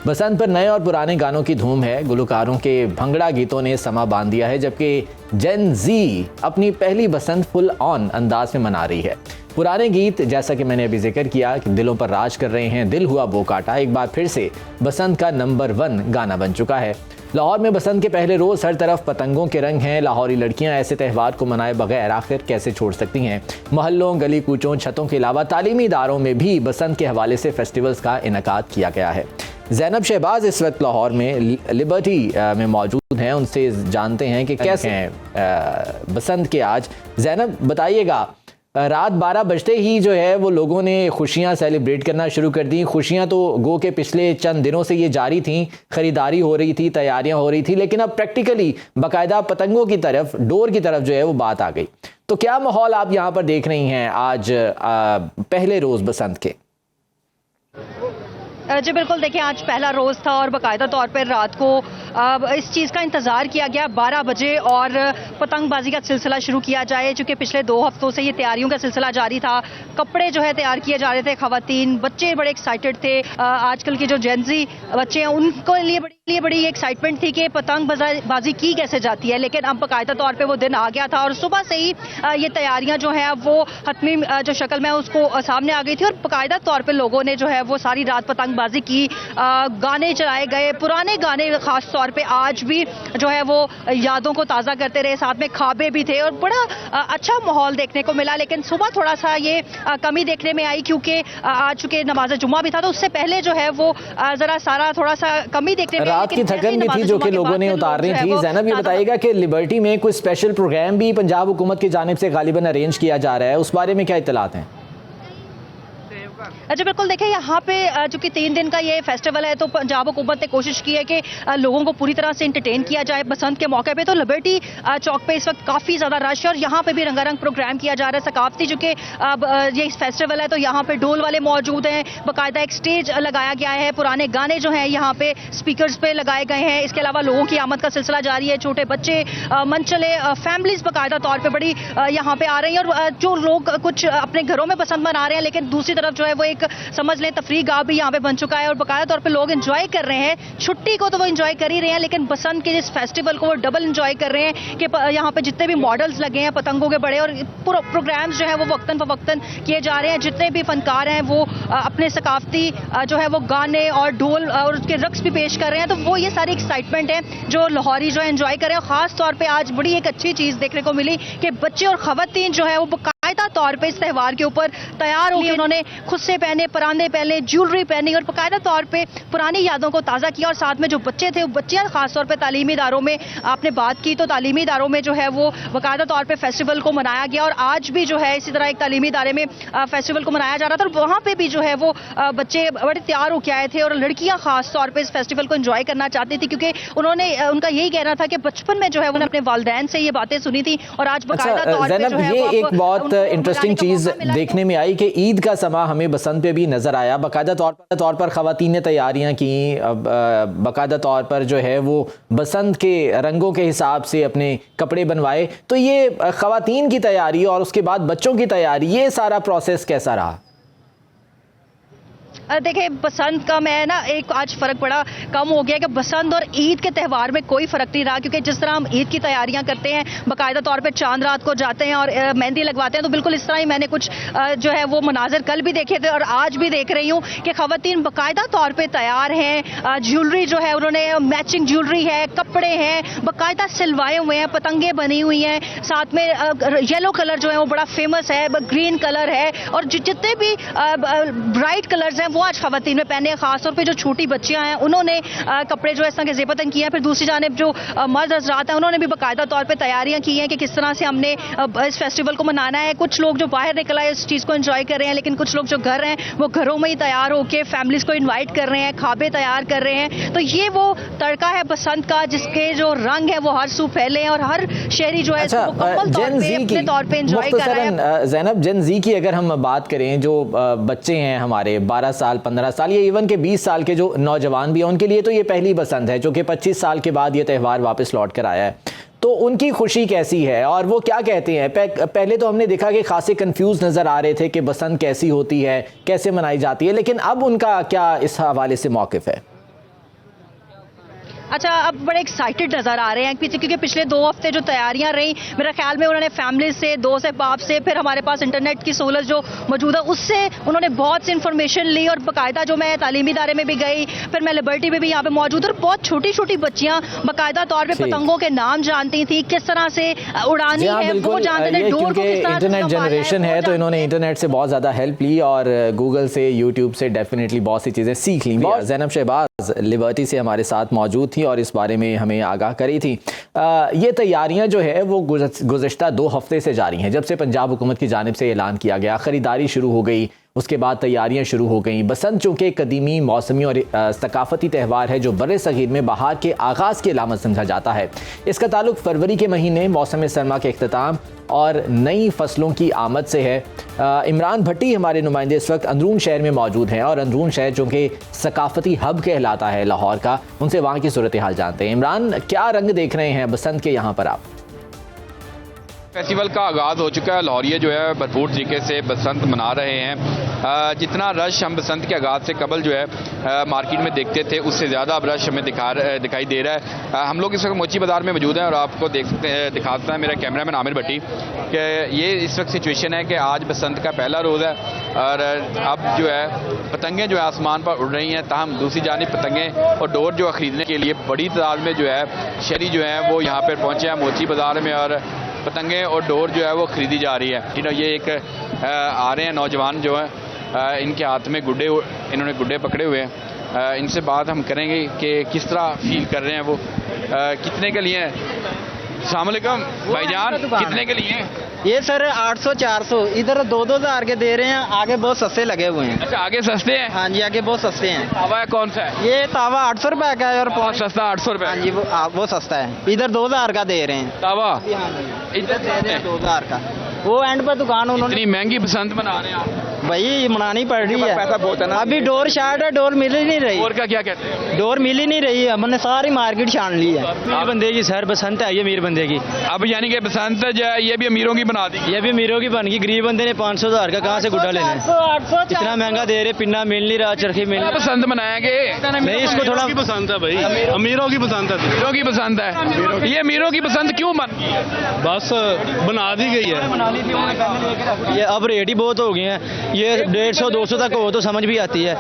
बसंत पर नए और पुराने गानों की धूम है। गुलकारों के भंगड़ा गीतों ने समा बांध दिया है, जबकि जेन जी अपनी पहली बसंत फुल ऑन अंदाज में मना रही है। पुराने गीत, जैसा कि मैंने अभी जिक्र किया, कि दिलों पर राज कर रहे हैं। दिल हुआ बो काटा एक बार फिर से बसंत का नंबर 1 गाना बन चुका है। लाहौर में बसंत के पहले रोज़ हर तरफ पतंगों के रंग हैं। लाहौरी लड़कियां ऐसे त्यौहार को मनाए बगैर आखिर कैसे छोड़ सकती हैं। मोहल्लों, गली कूचों, छतों के अलावा तालीमी इदारों में भी बसंत के हवाले से फेस्टिवल्स का इनेकाद किया गया है। ज़ैनब शहबाज इस वक्त लाहौर में लिबर्टी में मौजूद हैं, उनसे जानते हैं कि कैसे हैं बसंत के आज। ज़ैनब, बताइएगा, रात 12 बजते ही जो है वो लोगों ने खुशियां सेलिब्रेट करना शुरू कर दी। खुशियां तो गो के पिछले चंद दिनों से ये जारी थी, खरीदारी हो रही थी, तैयारियां हो रही थी, लेकिन अब प्रैक्टिकली बाकायदा पतंगों की तरफ, डोर की तरफ जो है वो बात आ गई। तो क्या माहौल आप यहाँ पर देख रही हैं आज पहले रोज़ बसंत के? जी बिल्कुल, देखिए आज पहला रोज़ था और बाकायदा तौर पर रात को इस चीज़ का इंतज़ार किया गया 12 बजे और पतंगबाजी का सिलसिला शुरू किया जाए, चूँकि पिछले 2 हफ्तों से ये तैयारियों का सिलसिला जारी था। कपड़े जो है तैयार किए जा रहे थे, ख़वातीन बच्चे बड़े एक्साइटेड थे। आजकल के जो जेनजी बच्चे हैं उनको लिए बड़ी एक्साइटमेंट थी कि पतंगबाजी की कैसे जाती है, लेकिन अब बाकायदा तौर पर वो दिन आ गया था और सुबह से ही ये तैयारियाँ जो हैं वो हतमी जो शक्ल में उसको सामने आ गई थी और बाकायदा तौर पर लोगों ने जो है वो सारी रात पतंगबाजी की। गाने चलाए गए, पुराने गाने खास तौर पे आज भी जो है वो यादों को ताज़ा करते रहे, साथ में खाबे भी थे और बड़ा अच्छा माहौल देखने को मिला। लेकिन सुबह थोड़ा सा ये कमी देखने में आई क्योंकि आज चूंकि नमाज जुम्मा भी था, तो उससे पहले जो है वो ज़रा सारा थोड़ा सा कमी देखने में आई। रात की थकन भी थी जो कि लोगों ने उतारनी थी। ज़ैनब, ये बताइएगा कि लिबर्टी में कोई स्पेशल प्रोग्राम भी पंजाब हुकूमत की जानिब से गालिबन अरेंज किया जा रहा है, उस बारे में क्या इत्तलात हैं? जी बिल्कुल, देखिए यहाँ पे चूंकि 3 दिन का ये फेस्टिवल है तो पंजाब हुकूमत ने कोशिश की है कि लोगों को पूरी तरह से इंटरटेन किया जाए बसंत के मौके पे। तो लिबर्टी चौक पे इस वक्त काफ़ी ज़्यादा रश है और यहाँ पे भी रंगारंग प्रोग्राम किया जा रहा है सकाफती, चूँकि ये फेस्टिवल है तो यहाँ पे ढोल वाले मौजूद हैं, बाकायदा एक स्टेज लगाया गया है, पुराने गाने जो हैं यहाँ पे स्पीकर्स पे लगाए गए हैं। इसके अलावा लोगों की आमद का सिलसिला जारी है, छोटे बच्चे, मनचले, फैमिलीज बाकायदा तौर पर बड़ी यहाँ पे आ रही हैं और जो लोग कुछ अपने घरों में बसंत मना रहे हैं, लेकिन दूसरी तरफ जो है वो एक समझ लें तफरीह गाह भी यहाँ पे बन चुका है और बाकायदा तौर पे लोग एंजॉय कर रहे हैं। छुट्टी को तो वो एंजॉय कर ही रहे हैं, लेकिन बसंत के इस फेस्टिवल को वो डबल एंजॉय कर रहे हैं कि यहाँ पे जितने भी मॉडल्स लगे हैं पतंगों के बड़े और प्रोग्राम्स जो है वो वक्तन फवक्तन किए जा रहे हैं। जितने भी फनकार हैं वो अपने सकाफती जो है वो गाने और ढोल और उसके रक्स भी पेश कर रहे हैं। तो वो ये सारी एक्साइटमेंट है जो लाहौरी जो है एंजॉय कर रहे हैं। खास तौर पर आज बड़ी एक अच्छी चीज़ देखने को मिली कि बच्चे और खवातीन जो है वो बाकायदा तौर पे इस त्यौहार के ऊपर तैयार होकर उन्होंने खुद से पहने, परांदे पहने, ज्वेलरी पहनी और बाकायदा तौर पे पुरानी यादों को ताज़ा किया। और साथ में जो बच्चे थे, बच्चियां खासतौर पे तालीमी इदारों में आपने बात की तो तालीमी इदारों में जो है वो बाकायदा तौर पे फेस्टिवल को मनाया गया और आज भी जो है इसी तरह एक तालीमी इदारे में फेस्टिवल को मनाया जा रहा था और वहाँ पर भी जो है वो बच्चे बड़े तैयार होकर आए थे और लड़कियाँ खास तौर पर इस फेस्टिवल को एंजॉय करना चाहती थी क्योंकि उन्होंने उनका यही कहना था कि बचपन में जो है उन्होंने अपने वालिदैन से ये बातें सुनी थी और आज बाकायदा तौर पर जो है ये एक बहुत इंटरेस्टिंग चीज़ देखने में आई कि ईद का समा हमें बसंत पे भी नज़र आया। बाकायदा तौर पर ख़वातीन ने तैयारियां की, बाकायदा तौर पर जो है वो बसंत के रंगों के हिसाब से अपने कपड़े बनवाए। तो ये ख़वातीन की तैयारी और उसके बाद बच्चों की तैयारी, ये सारा प्रोसेस कैसा रहा? देखिए बसंत का मैं ना एक आज फ़र्क बड़ा कम हो गया कि बसंत और ईद के त्यौहार में कोई फ़र्क नहीं रहा क्योंकि जिस तरह हम ईद की तैयारियां करते हैं बाकायदा तौर पे चांद रात को जाते हैं और मेहंदी लगवाते हैं, तो बिल्कुल इस तरह ही मैंने कुछ जो है वो मनाजिर कल भी देखे थे और आज भी देख रही हूँ कि ख़वातीन बाकायदा तौर पर तैयार हैं। ज्वेलरी जो है उन्होंने मैचिंग ज्वेलरी है, कपड़े हैं बाकायदा सिलवाए हुए हैं, पतंगे बनी हुई हैं, साथ में येलो कलर जो है वो बड़ा फेमस है, ग्रीन कलर है और जितने भी ब्राइट कलर्स हैं वो आज खवातीन में पहने। खासतौर पे जो छोटी बच्चियां हैं उन्होंने कपड़े जो इस तरह के ज़ेबतन किए हैं। फिर दूसरी जानिब जो मर्द हज़रात हैं उन्होंने भी बाकायदा तौर पे तैयारियां की हैं कि किस तरह से हमने इस फेस्टिवल को मनाना है। कुछ लोग जो बाहर निकल आए इस चीज़ को एंजॉय कर रहे हैं, लेकिन कुछ लोग जो घर हैं वो घरों में ही तैयार होकर फैमिलीज़ को इन्वाइट कर रहे हैं, खाबे तैयार कर रहे हैं। तो ये वो तड़का है बसंत का जिसके जो रंग है वो हर सू फैले हैं और हर शहरी जो है अपने तौर पर एंजॉय कर रहा है। ज़ैनब, जेन ज़ी की अगर हम बात करें, जो बच्चे हैं हमारे 12 साल 15 साल या इवन के 20 साल के जो नौजवान भी हैं, उनके लिए तो ये पहली बसंत है, जो कि 25 साल के बाद ये त्यौहार वापस लौट कर आया है। तो उनकी खुशी कैसी है और वो क्या कहते हैं? पहले तो हमने देखा कि खासे कंफ्यूज नज़र आ रहे थे कि बसंत कैसी होती है, कैसे मनाई जाती है, लेकिन अब उनका क्या इस हवाले से मौक़िफ़ है? अच्छा, अब बड़े एक्साइटेड नज़र आ रहे हैं क्योंकि पिछले 2 हफ्ते जो तैयारियां रही, मेरा ख्याल में उन्होंने फैमिली से, दोस्त बाप से, फिर हमारे पास इंटरनेट की सहूलत जो मौजूद है उससे उन्होंने बहुत सी इन्फॉर्मेशन ली और बाकायदा जो मैं तालीमी इदारे में भी गई, फिर मैं लिबर्टी में भी यहाँ पे मौजूद और बहुत छोटी छोटी बच्चियाँ बाकायदा तौर पर पतंगों के नाम जानती थी, किस तरह से उड़ानी है वो जानते थे। क्योंकि इंटरनेट जनरेशन है तो इन्होंने इंटरनेट से बहुत ज़्यादा हेल्प ली और गूगल से, यूट्यूब से डेफिनेटली बहुत सी चीज़ें सीख ली। ज़ैनब शहबाज लिबर्टी से हमारे साथ मौजूद थी और इस बारे में हमें आगाह करी थी। ये तैयारियां जो है वो गुज़श्ता 2 हफ्ते से जारी हैं, जब से पंजाब हुकूमत की जानिब से ऐलान किया गया, ख़रीदारी शुरू हो गई उसके बाद तैयारियां शुरू हो गईं। बसंत चूँकि कदीमी मौसमी और सकाफती त्यौहार है जो बर्रे सगीर में बहार के आगाज़ की अलामत समझा जाता है। इसका ताल्लुक फरवरी के महीने मौसम सरमा के अख्ताम और नई फसलों की आमद से है। इमरान भट्टी हमारे नुमाइंदे इस वक्त अंदरून शहर में मौजूद हैं और अंदरून शहर चूँकि सकाफती हब कहलाता है लाहौर का, उनसे वहाँ की सूरत हाल जानते हैं। इमरान, क्या रंग देख रहे हैं बसंत के यहाँ पर आप? फेस्टिवल का आगाज़ हो चुका है। लाहौरिये जो है भरपूर तरीके से बसंत मना रहे हैं। जितना रश हम बसंत के आगाज़ से कबल जो है मार्केट में देखते थे, उससे ज़्यादा अब रश हमें दिखाई दे रहा है। हम लोग इस वक्त मोची बाज़ार में मौजूद हैं और आपको दिखाता है मेरा कैमरामैन आमिर भट्टी कि ये इस वक्त सिचुएशन है कि आज बसंत का पहला रोज़ है और अब जो है पतंगें जो है आसमान पर उड़ रही हैं। ताहम दूसरी जानिब पतंगें और डोर जो है ख़रीदने के लिए बड़ी तादाद में जो है शहरी जो हैं वो यहाँ पर पहुँचे हैं मोची बाज़ार में और पतंगें और डोर जो है वो ख़रीदी जा रही है। ये एक आ रहे हैं नौजवान जो है, इनके हाथ में गुड्डे, इन्होंने गुड्डे पकड़े हुए हैं। इनसे बात हम करेंगे कि किस तरह फील कर रहे हैं वो, कितने के लिए अस्सलाम वालेकुम भाईजान, कितने के लिए? ये सर 800 400 इधर 2-2 हज़ार के दे रहे हैं। आगे बहुत सस्ते लगे हुए हैं। अच्छा, आगे सस्ते हैं? हाँ जी, आगे बहुत सस्ते हैं। तावा कौन सा है? ये तावा 800 रुपए का है और बहुत सस्ता 800 रुपए। हाँ जी, वो सस्ता है। इधर 2000 का दे रहे हैं तावा। हाँ जी, इधर दे रहे हैं 2000 का। वो एंड पर दुकान उन्होंने इतनी महंगी बसंत मना रहे हैं आप? भाई मनानी पड़ रही है, पैसा बहुत है ना। अभी डोर शार्ट है, डोर मिल ही नहीं रही। डोर का क्या कहते हैं? डोर मिल ही नहीं रही है, हमने सारी मार्केट छान ली है। अमीर बंदे की सर बसंत है, ये अमीर बंदे की। अब यानी कि बसंत जो है ये भी अमीरों की बना दी? ये भी अमीरों की बन गई। गरीब बंदे ने 500 हज़ार का कहाँ से गुड्डा लेना है? 800 इतना महंगा दे रहे, पिन्ना मिल नहीं रहा, चरखी मिल नहीं। बसंत मनाएंगे नहीं, इसको थोड़ा पसंद है भाई, अमीरों की पसंद है। अमीरों की पसंद है। ये अमीरों की पसंद क्यों बन गई है? बस बना दी गई है। ये अब रेट ही बहुत हो गए हैं। ये 150-200 तक हो तो समझ भी आती है।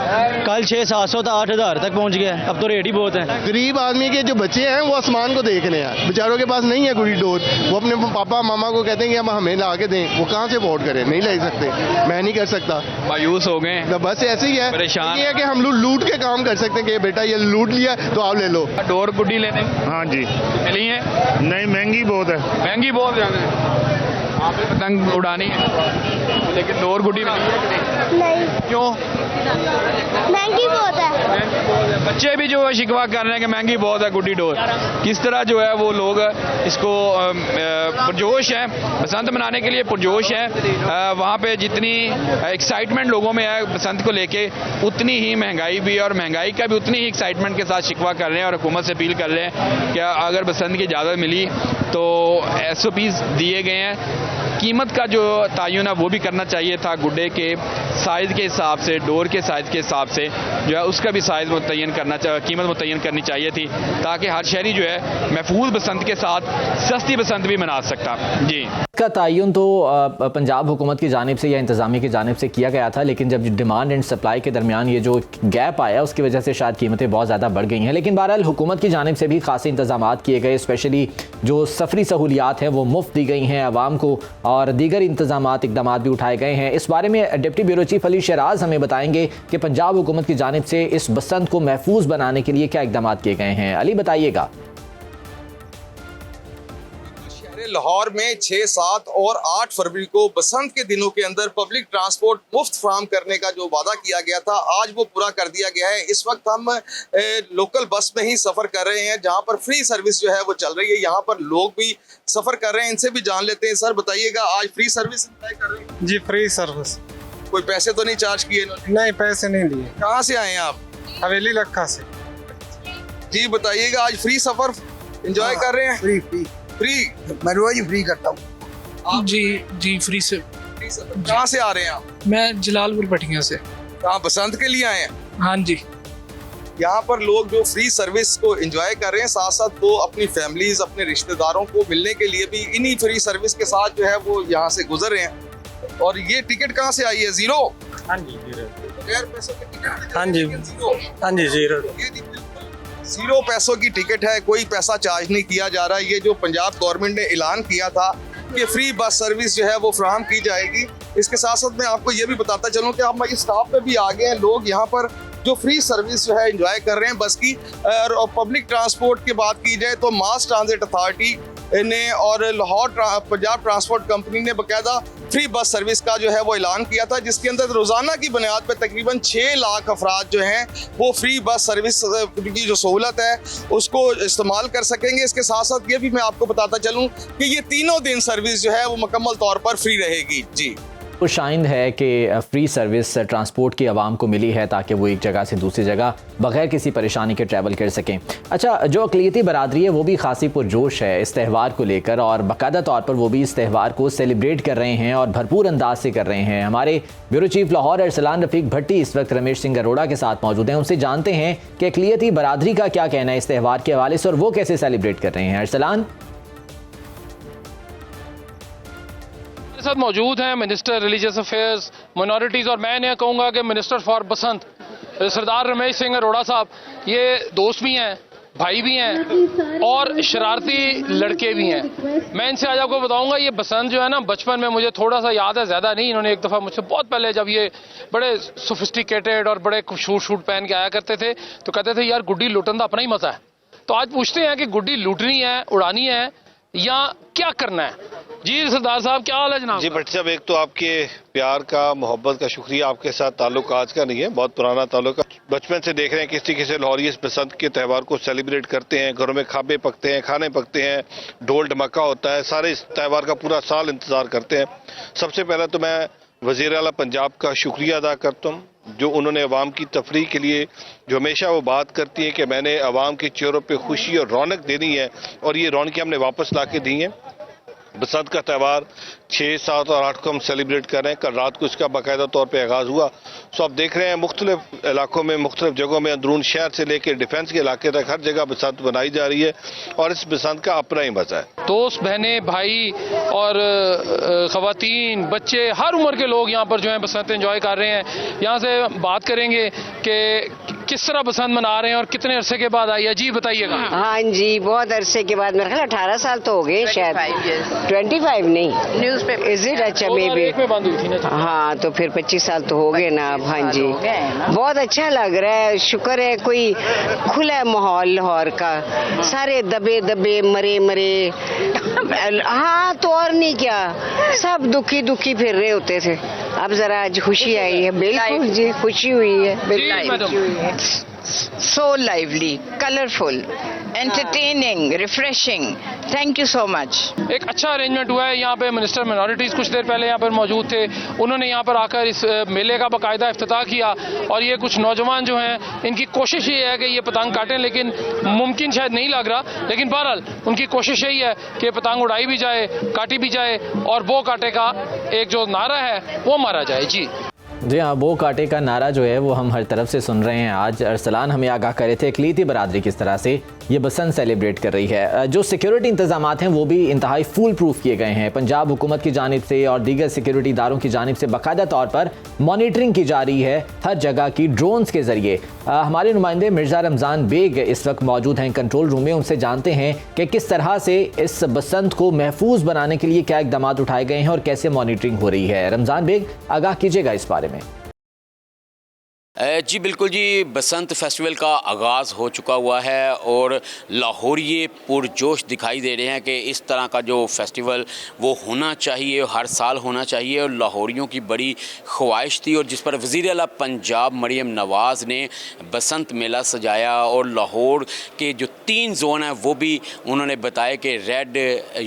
कल 600-700 तक 8000 तक पहुंच गया। अब तो रेट ही बहुत है। गरीब आदमी के जो बच्चे हैं वो आसमान को देख रहे हैं, बेचारों के पास नहीं है गुड़ी डोर। वो अपने पापा मामा को कहते हैं कि हम हमें ला के दें, वो कहाँ से वोट करें? नहीं ले सकते, मैं नहीं कर सकता, मायूस हो गए। तो बस ऐसे ही है, परेशान ये है कि हम लोग लूट के काम कर सकते हैं कि बेटा ये लूट लिया तो आप ले लो। डोर गुड्डी लेने? हाँ जी। मिली है? नहीं, महंगी बहुत है। महंगी बहुत ज़्यादा है। आपने पतंग उड़ानी है लेकिन डोर गुड्डी मिली है कि नहीं? क्यों? महंगी बहुत है। बच्चे भी जो है शिकवा कर रहे हैं कि महंगी बहुत है गुड्डी डोर। किस तरह जो है वो लोग इसको पुरजोश है, बसंत मनाने के लिए पुरजोश है। वहाँ पे जितनी एक्साइटमेंट लोगों में है बसंत को लेके, उतनी ही महंगाई भी, और महंगाई का भी उतनी ही एक्साइटमेंट के साथ शिकवा कर रहे हैं और हुकूमत से अपील कर रहे हैं कि अगर बसंत की इजाज़त मिली तो SOPs दिए गए हैं। कीमत का जो तयन है वो भी करना चाहिए था, गुड्डे के साइज़ के हिसाब से, डोर के साइज़ के हिसाब से जो है उसका भी साइज़ मुतय्यन करना चाहिए, कीमत मुतय्यन करनी चाहिए थी, ताकि हर शहरी जो है महफूज बसंत के साथ सस्ती बसंत भी मना सकता। जी, इसका तयन तो पंजाब हुकूमत की जानिब से या इंतज़ामिया की जानिब से किया गया था, लेकिन जब डिमांड एंड सप्लाई के दरमियान ये जो गैप आया उसकी वजह से शायद कीमतें बहुत ज़्यादा बढ़ गई हैं। लेकिन बहरहाल हुकूमत की जानिब से भी खासे इंतजाम किए गए, स्पेशली जो सफरी सहूलियात हैं वो मुफ्त दी गई हैं आवाम को, और दीगर इंतजामात इकदाम भी उठाए गए हैं। इस बारे में deputy bureau chief Ali Sharaj हमें बताएंगे कि पंजाब हुकूमत की जानिब से इस बसंत को महफूज बनाने के लिए क्या इकदाम किए गए हैं। अली, बताइएगा। लाहौर में 6, 7 और 8 फरवरी को बसंत के दिनों के अंदर पब्लिक ट्रांसपोर्ट मुफ्त फराहम करने का जो वादा किया गया था, आज वो पूरा कर दिया गया है। इस वक्त हम लोकल बस में ही सफ़र कर रहे हैं, जहां पर फ्री सर्विस जो है वो चल रही है। यहाँ पर लोग भी सफ़र कर रहे हैं, इनसे भी जान लेते हैं। सर बताइएगा, आज फ्री सर्विस एंजॉय कर रहे हैं? जी, फ्री सर्विस। कोई पैसे तो नहीं चार्ज किए? नहीं, पैसे नहीं लिए। कहाँ से आए हैं आप? हवेली लक्का से। जी बताइएगा, आज फ्री सफ़र एंजॉय कर रहे हैं? फ्री मैं रोज ही फ्री करता हूँ। जी फ्री से। कहाँ से आ रहे हैं आप? मैं जलालपुर पटिया से। कहाँ, बसंत के लिए आए हैं? हाँ जी। यहाँ पर लोग जो फ्री सर्विस को एंजॉय कर रहे हैं, साथ साथ वो अपनी फैमिलीज, अपने रिश्तेदारों को मिलने के लिए भी इन्हीं फ्री सर्विस के साथ जो है वो यहाँ से गुजर रहे हैं। और ये टिकट कहाँ से आई है? जीरो? हाँ जी, जीरो। बगैर पैसों के टिकट? हाँ जी, हाँ जी, जीरो। जीरो पैसों की टिकट है, कोई पैसा चार्ज नहीं किया जा रहा है। ये जो पंजाब गवर्नमेंट ने ऐलान किया था कि फ्री बस सर्विस जो है वो फराहम की जाएगी। इसके साथ साथ मैं आपको ये भी बताता चलूँ कि हमारे स्टाफ पे भी आ गए हैं लोग यहाँ पर जो फ्री सर्विस जो है एंजॉय कर रहे हैं बस की। और पब्लिक ट्रांसपोर्ट की बात की जाए तो मास ट्रांजिट अथॉरिटी ने और लाहौर पंजाब ट्रांसपोर्ट कंपनी ने बाकायदा फ्री बस सर्विस का जो है वो ऐलान किया था, जिसके अंदर रोज़ाना की बुनियाद पर तकरीबन 6 लाख अफराद जो हैं वो फ्री बस सर्विस की जो सहूलत है उसको इस्तेमाल कर सकेंगे। इसके साथ साथ ये भी मैं आपको बताता चलूँ कि ये तीनों दिन सर्विस जो है वो मुकम्मल तौर पर फ्री रहेगी। जी, खुशाइंद है कि फ्री सर्विस ट्रांसपोर्ट की आवाम को मिली है ताकि वो एक जगह से दूसरी जगह बगैर किसी परेशानी के ट्रैवल कर सकें। अच्छा, जो अक़लियती बरादरी है वो भी खासी पुरजोश है इस त्यौहार को लेकर और बाकायदा तौर पर वो भी इस त्यौहार को सेलिब्रेट कर रहे हैं और भरपूर अंदाज से कर रहे हैं। हमारे ब्यूरो चीफ लाहौर अरसलान रफ़ीक भट्टी इस वक्त रमेश सिंह अरोड़ा के साथ मौजूद हैं। उनसे जानते हैं कि अक़लियती बरादरी का क्या कहना है इस त्यौहार के हवाले से और वो कैसे सेलिब्रेट कर रहे हैं। अरसलान, साथ मौजूद हैं मिनिस्टर रिलीजियस अफेयर्स, माइनॉरिटीज़ और मैं इन्हें कहूँगा कि मिनिस्टर फॉर बसंत सरदार रमेश सिंह अरोड़ा साहब। ये दोस्त भी हैं, भाई भी हैं और शरारती लड़के भी हैं। मैं इनसे आज आपको बताऊंगा, ये बसंत जो है ना, बचपन में मुझे थोड़ा सा याद है, ज़्यादा नहीं। इन्होंने एक दफ़ा मुझसे बहुत पहले, जब ये बड़े सोफिस्टिकेटेड और बड़े शूट पहन के आया करते थे, तो कहते थे यार गुड्डी लूटन का अपना ही मज़ा है। तो आज पूछते हैं कि गुड्डी लूटनी है, उड़ानी है या क्या करना है। जी सरदार साहब, क्या हाल है जनाब? जी भट्टी साहब, एक तो आपके प्यार का, मोहब्बत का शुक्रिया। आपके साथ ताल्लुक आज का नहीं है, बहुत पुराना ताल्लुक है। बचपन से देख रहे हैं किस तरीके से लाहौरी इस बसंत के त्यौहार को सेलिब्रेट करते हैं। घरों में खाबे पकते हैं, खाने पकते हैं, ढोल ढमाका होता है, सारे इस त्यौहार का पूरा साल इंतजार करते हैं। सबसे पहले तो मैं वज़ीर आला पंजाब का शुक्रिया अदा करता हूँ, जो उन्होंने अवाम की तफरीह के लिए, जो हमेशा वो बात करती है कि मैंने अवाम के चेहरों पे खुशी और रौनक देनी है, और ये रौनकें हमने वापस ला के दी हैं। बसंत का त्यौहार 6, 7 और 8 को हम सेलिब्रेट कर रहे हैं। कल रात को इसका बाकायदा तौर पे आगाज़ हुआ। सो आप देख रहे हैं मुख्तलिफ इलाकों में, मुख्तलिफ जगहों में, अंदरून शहर से लेकर डिफेंस के इलाके तक हर जगह बसंत बनाई जा रही है और इस बसंत का अपना ही मजा है। दोस्त, बहनें, भाई और ख़वातीन, बच्चे, हर उम्र के लोग यहाँ पर जो है बसंत एंजॉय कर रहे हैं। यहाँ से बात करेंगे कि किस तरह बसंत मना रहे हैं और कितने अरसे के बाद आई है। जी बताइएगा। हाँ जी, बहुत अरसे के बाद, मेरे ख्याल 18 साल तो हो गए शायद। 25 नहीं, न्यूज़पेपर इज इट? अच्छा, मे बी। हाँ, तो फिर 25 साल तो हो गए ना अब। हाँ जी, बहुत अच्छा लग रहा है। शुक्र है कोई खुला माहौल लाहौर का, सारे दबे दबे मरे मरे हाँ तो और नहीं क्या, सब दुखी दुखी फिर रहे होते थे। अब जरा आज खुशी आई है। बिल्कुल जी, खुशी हुई है। So lively, colorful, entertaining, refreshing. Thank you so much. एक अच्छा अरेंजमेंट हुआ है। यहाँ पे मिनिस्टर माइनॉरिटीज़ कुछ देर पहले यहाँ पर मौजूद थे। उन्होंने यहाँ पर आकर इस मेले का बाकायदा इफ्तिताह किया और ये कुछ नौजवान जो हैं, इनकी कोशिश ये है कि ये पतंग काटें, लेकिन मुमकिन शायद नहीं लग रहा। लेकिन बहरहाल उनकी कोशिश यही है कि पतंग उड़ाई भी जाए, काटी भी जाए और वो काटे का एक जो नारा है वो मारा जाए। जी हाँ, वो काटे का नारा जो है वो हम हर तरफ से सुन रहे हैं। आज अरसलान हमें आगाह करे थे अक़लियती बरादरी किस तरह से ये बसंत सेलिब्रेट कर रही है। जो सिक्योरिटी इंतजामात हैं वो भी इंतहाई फुल प्रूफ किए गए हैं। पंजाब हुकूमत की जानिब से और दीगर सिक्योरिटी इदारों की जानिब से बाकायदा तौर पर मॉनिटरिंग की जा रही है हर जगह की ड्रोन्स के जरिए। हमारे नुमाइंदे मिर्ज़ा रमज़ान बेग इस वक्त मौजूद हैं कंट्रोल रूम में। उनसे जानते हैं कि किस तरह से इस बसंत को महफूज बनाने के लिए क्या इक़दाम उठाए गए हैं और कैसे मॉनिटरिंग हो रही है। रमज़ान बेग, आगाह कीजिएगा इस बारे में। जी बिल्कुल जी, बसंत फेस्टिवल का आगाज़ हो चुका हुआ है और लाहौरिये पुरजोश दिखाई दे रहे हैं कि इस तरह का जो फेस्टिवल वो होना चाहिए, हर साल होना चाहिए। और लाहौरियों की बड़ी ख्वाहिश थी और जिस पर वज़ीर आला पंजाब मरियम नवाज़ ने बसंत मेला सजाया और लाहौर के जो 3 जोन हैं वो भी उन्होंने बताया कि रेड,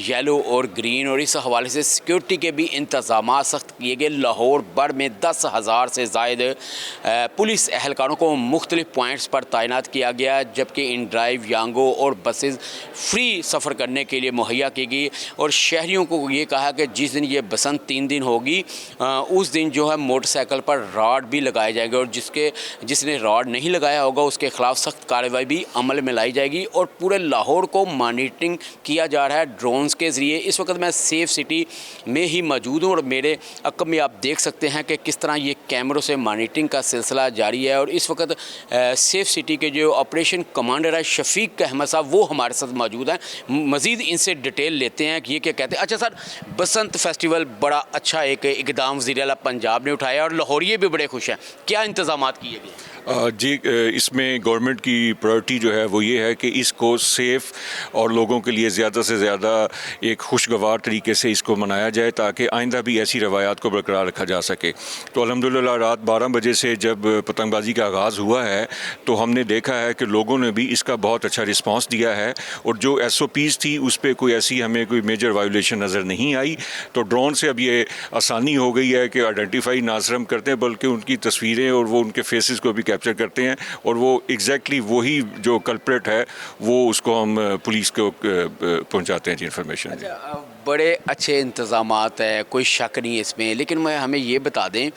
येलो और ग्रीन, और इस हवाले से सिक्योरिटी के भी इंतज़ाम सख्त किए गए। लाहौर भर में 10,000 से ज़ायद पुलिस एहलकारों को मुख्तलिफ पॉइंट्स पर तैनात किया गया, जबकि इन ड्राइव, यांगो और बसेस फ्री सफ़र करने के लिए मुहैया की गई। और शहरियों को ये कहा कि जिस दिन ये बसंत 3 दिन होगी उस दिन जो है मोटरसाइकिल पर राड भी लगाए जाएंगे और जिसने राड नहीं लगाया होगा उसके ख़िलाफ़ सख्त कार्रवाई भी अमल में लाई जाएगी। और पूरे लाहौर को मॉनिटरिंग किया जा रहा है ड्रोन्स के ज़रिए। इस वक्त मैं सेफ सिटी में ही मौजूद हूँ और मेरे अक़ब में आप देख सकते हैं कि किस तरह ये कैमरों से मॉनिटरिंग का सिलसिला जारी है। और इस वक्त सेफ सिटी के जो ऑपरेशन कमांडर है शफीक अहमद साहब, वो हमारे साथ मौजूद हैं। मज़ीद इनसे डिटेल लेते हैं कि ये क्या कहते हैं। अच्छा सर, बसंत फेस्टिवल बड़ा अच्छा एक इक़दाम वज़ीर आला पंजाब ने उठाया और लाहौरिये भी बड़े खुश हैं, क्या इंतज़ामात किए गए? जी, इसमें गवर्नमेंट की प्रायोरिटी जो है वो ये है कि इसको सेफ़ और लोगों के लिए ज़्यादा से ज़्यादा एक खुशगवार तरीके से इसको मनाया जाए ताकि आइंदा भी ऐसी रवायात को बरकरार रखा जा सके। तो अल्हम्दुलिल्लाह रात 12 बजे से जब पतंगबाजी का आगाज़ हुआ है तो हमने देखा है कि लोगों ने भी इसका बहुत अच्छा रिस्पांस दिया है और जो SOPs थी उस पर कोई ऐसी हमें कोई मेजर वायोलेशन नज़र नहीं आई। तो ड्रोन से अब ये आसानी हो गई है कि आइडेंटिफाई ना सिर्फ हम करते हैं बल्कि उनकी तस्वीरें और वो उनके फेसेस को भी कैप्चर करते हैं और वो एग्जैक्टली वही जो कल्प्रेट है वो उसको हम पुलिस को पहुंचाते हैं जी इन्फॉर्मेशन। बड़े अच्छे इंतज़ामात है, कोई शक नहीं इसमें, लेकिन हमें ये बता दें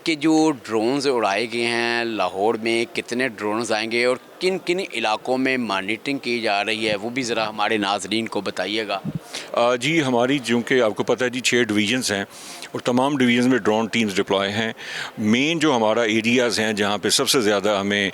कि जो ड्रोन्स उड़ाए गए हैं लाहौर में कितने ड्रोन्स आएंगे और किन किन इलाकों में मॉनिटरिंग की जा रही है वो भी ज़रा हमारे नाजरीन को बताइएगा। जी हमारी चूँकि आपको पता है जी 6 डिवीज़न्स हैं और तमाम डिवीज़न में ड्रोन टीम्स डिप्लॉय हैं। मेन जो हमारा एरियाज़ हैं जहाँ पे सबसे ज़्यादा हमें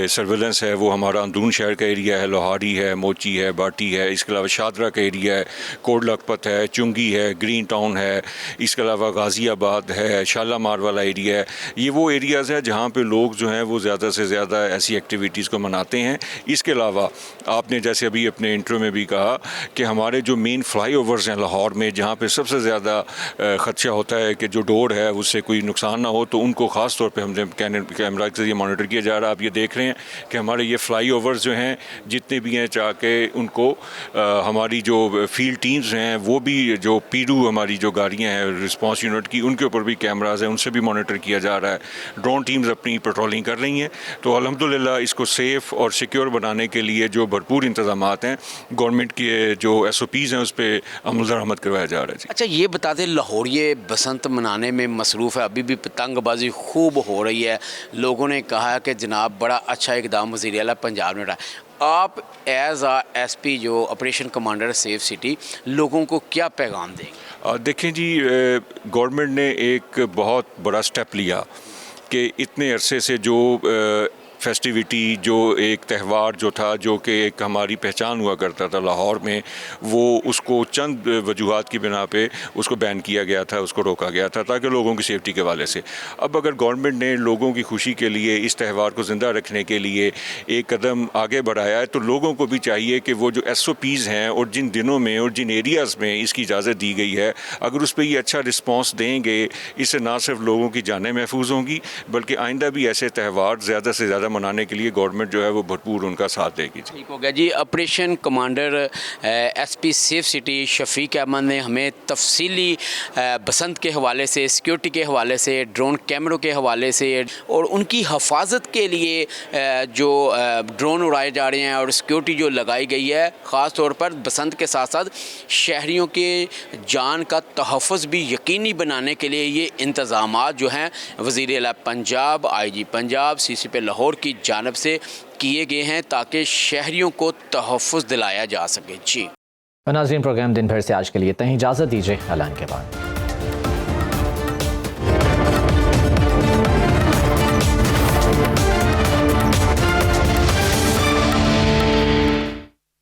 सर्वेलेंस है वो हमारा अंदरून शहर का एरिया है, लोहारी है, मोची है, बाटी है, इसके अलावा शादरा का एरिया है, कोट लखपत है, चुंगी है, ग्रीन टाउन है, इसके अलावा गाज़ियाबाद है, शालामार वाला एरिया है। ये वो एरियाज़ है जहाँ पे लोग जो हैं वो ज़्यादा से ज़्यादा ऐसी एक्टिविटीज़ को मनाते हैं। इसके अलावा आपने जैसे अभी अपने इंट्रो में भी कहा कि हमारे जो मेन फ्लाईओवर्स हैं लाहौर में जहाँ पे सबसे ज़्यादा खदशा होता है कि जो डोर है उससे कोई नुकसान ना हो, तो उनको ख़ास तौर पे हमने कैमरा के जरिए मॉनिटर किया जा रहा है। आप ये देख रहे हैं कि हमारे ये फ्लाईओवर्स जो हैं जितने भी हैं चाह के उनको हमारी जो फील्ड टीम्स हैं वो भी जो पीडू हमारी जो गाड़ियाँ हैं रिस्पॉन्स यूनिट की उनके ऊपर भी कैमराज हैं, उनसे भी मॉनिटर किया जा रहा है। ड्रोन टीम्स अपनी पेट्रोलिंग कर रही हैं। तो अल्हम्दुलिल्लाह इसको सेफ़ और सिक्योर बनाने के लिए जो भरपूर इंतजामात हैं गवर्नमेंट के जो SOPs हैं उस पर अमल दरामद करवाया जा रहा है। अच्छा ये बता दें लाहौरिये बसंत मनाने में मसरूफ़ है, अभी भी पतंगबाजी खूब हो रही है। लोगों ने कहा है कि जनाब बड़ा अच्छा इकदाम वज़ीर आला पंजाब ने उठाया। आप एज SP जो ऑपरेशन कमांडर सेफ सिटी लोगों को क्या पैगाम देंगे? देखें जी गवर्नमेंट ने एक बहुत बड़ा स्टेप लिया कि इतने अरसे से जो फेस्टिविटी जो एक त्यौहार जो था जो कि एक हमारी पहचान हुआ करता था लाहौर में, वो उसको चंद वजूहात की बिना पे उसको बैन किया गया था, उसको रोका गया था ताकि लोगों की सेफ्टी के हवाले से। अब अगर गवर्नमेंट ने लोगों की खुशी के लिए इस त्यौहार को ज़िंदा रखने के लिए एक कदम आगे बढ़ाया है तो लोगों को भी चाहिए कि वो जो SOPs हैं और जिन दिनों में और जिन एरियाज़ में इसकी इजाज़त दी गई है अगर उस पर ये अच्छा रिस्पॉन्स देंगे इससे ना सिर्फ लोगों की जानें महफूज होंगी बल्कि आइंदा भी ऐसे त्यौहार ज़्यादा से ज़्यादा मनाने के लिए गवर्नमेंट जो है वो भरपूर उनका साथ देगी। ठीक हो गया जी। Operation commander SP safe city Shafiq Ahmed ने हमें तफसीली बसंत के हवाले से, सिक्योरिटी के हवाले से, ड्रोन कैमरों के हवाले से और उनकी हफाजत के लिए जो ड्रोन उड़ाए जा रहे हैं और सिक्योरिटी जो लगाई गई है ख़ास तौर पर बसंत के साथ साथ शहरियों के जान का तहफ़्फ़ुज़ भी यकीनी बनाने के लिए ये इंतज़ामात जो हैं वज़ीर आला पंजाब, IG पंजाब, CCP लाहौर की जानब से किए गए हैं ताकि शहरियों को तहफ़्फ़ुज़ दिलाया जा सके। जी नाज़रीन प्रोग्राम दिन भर से आज के लिए इतना ही, इजाज़त दीजिए, ऐलान के बाद।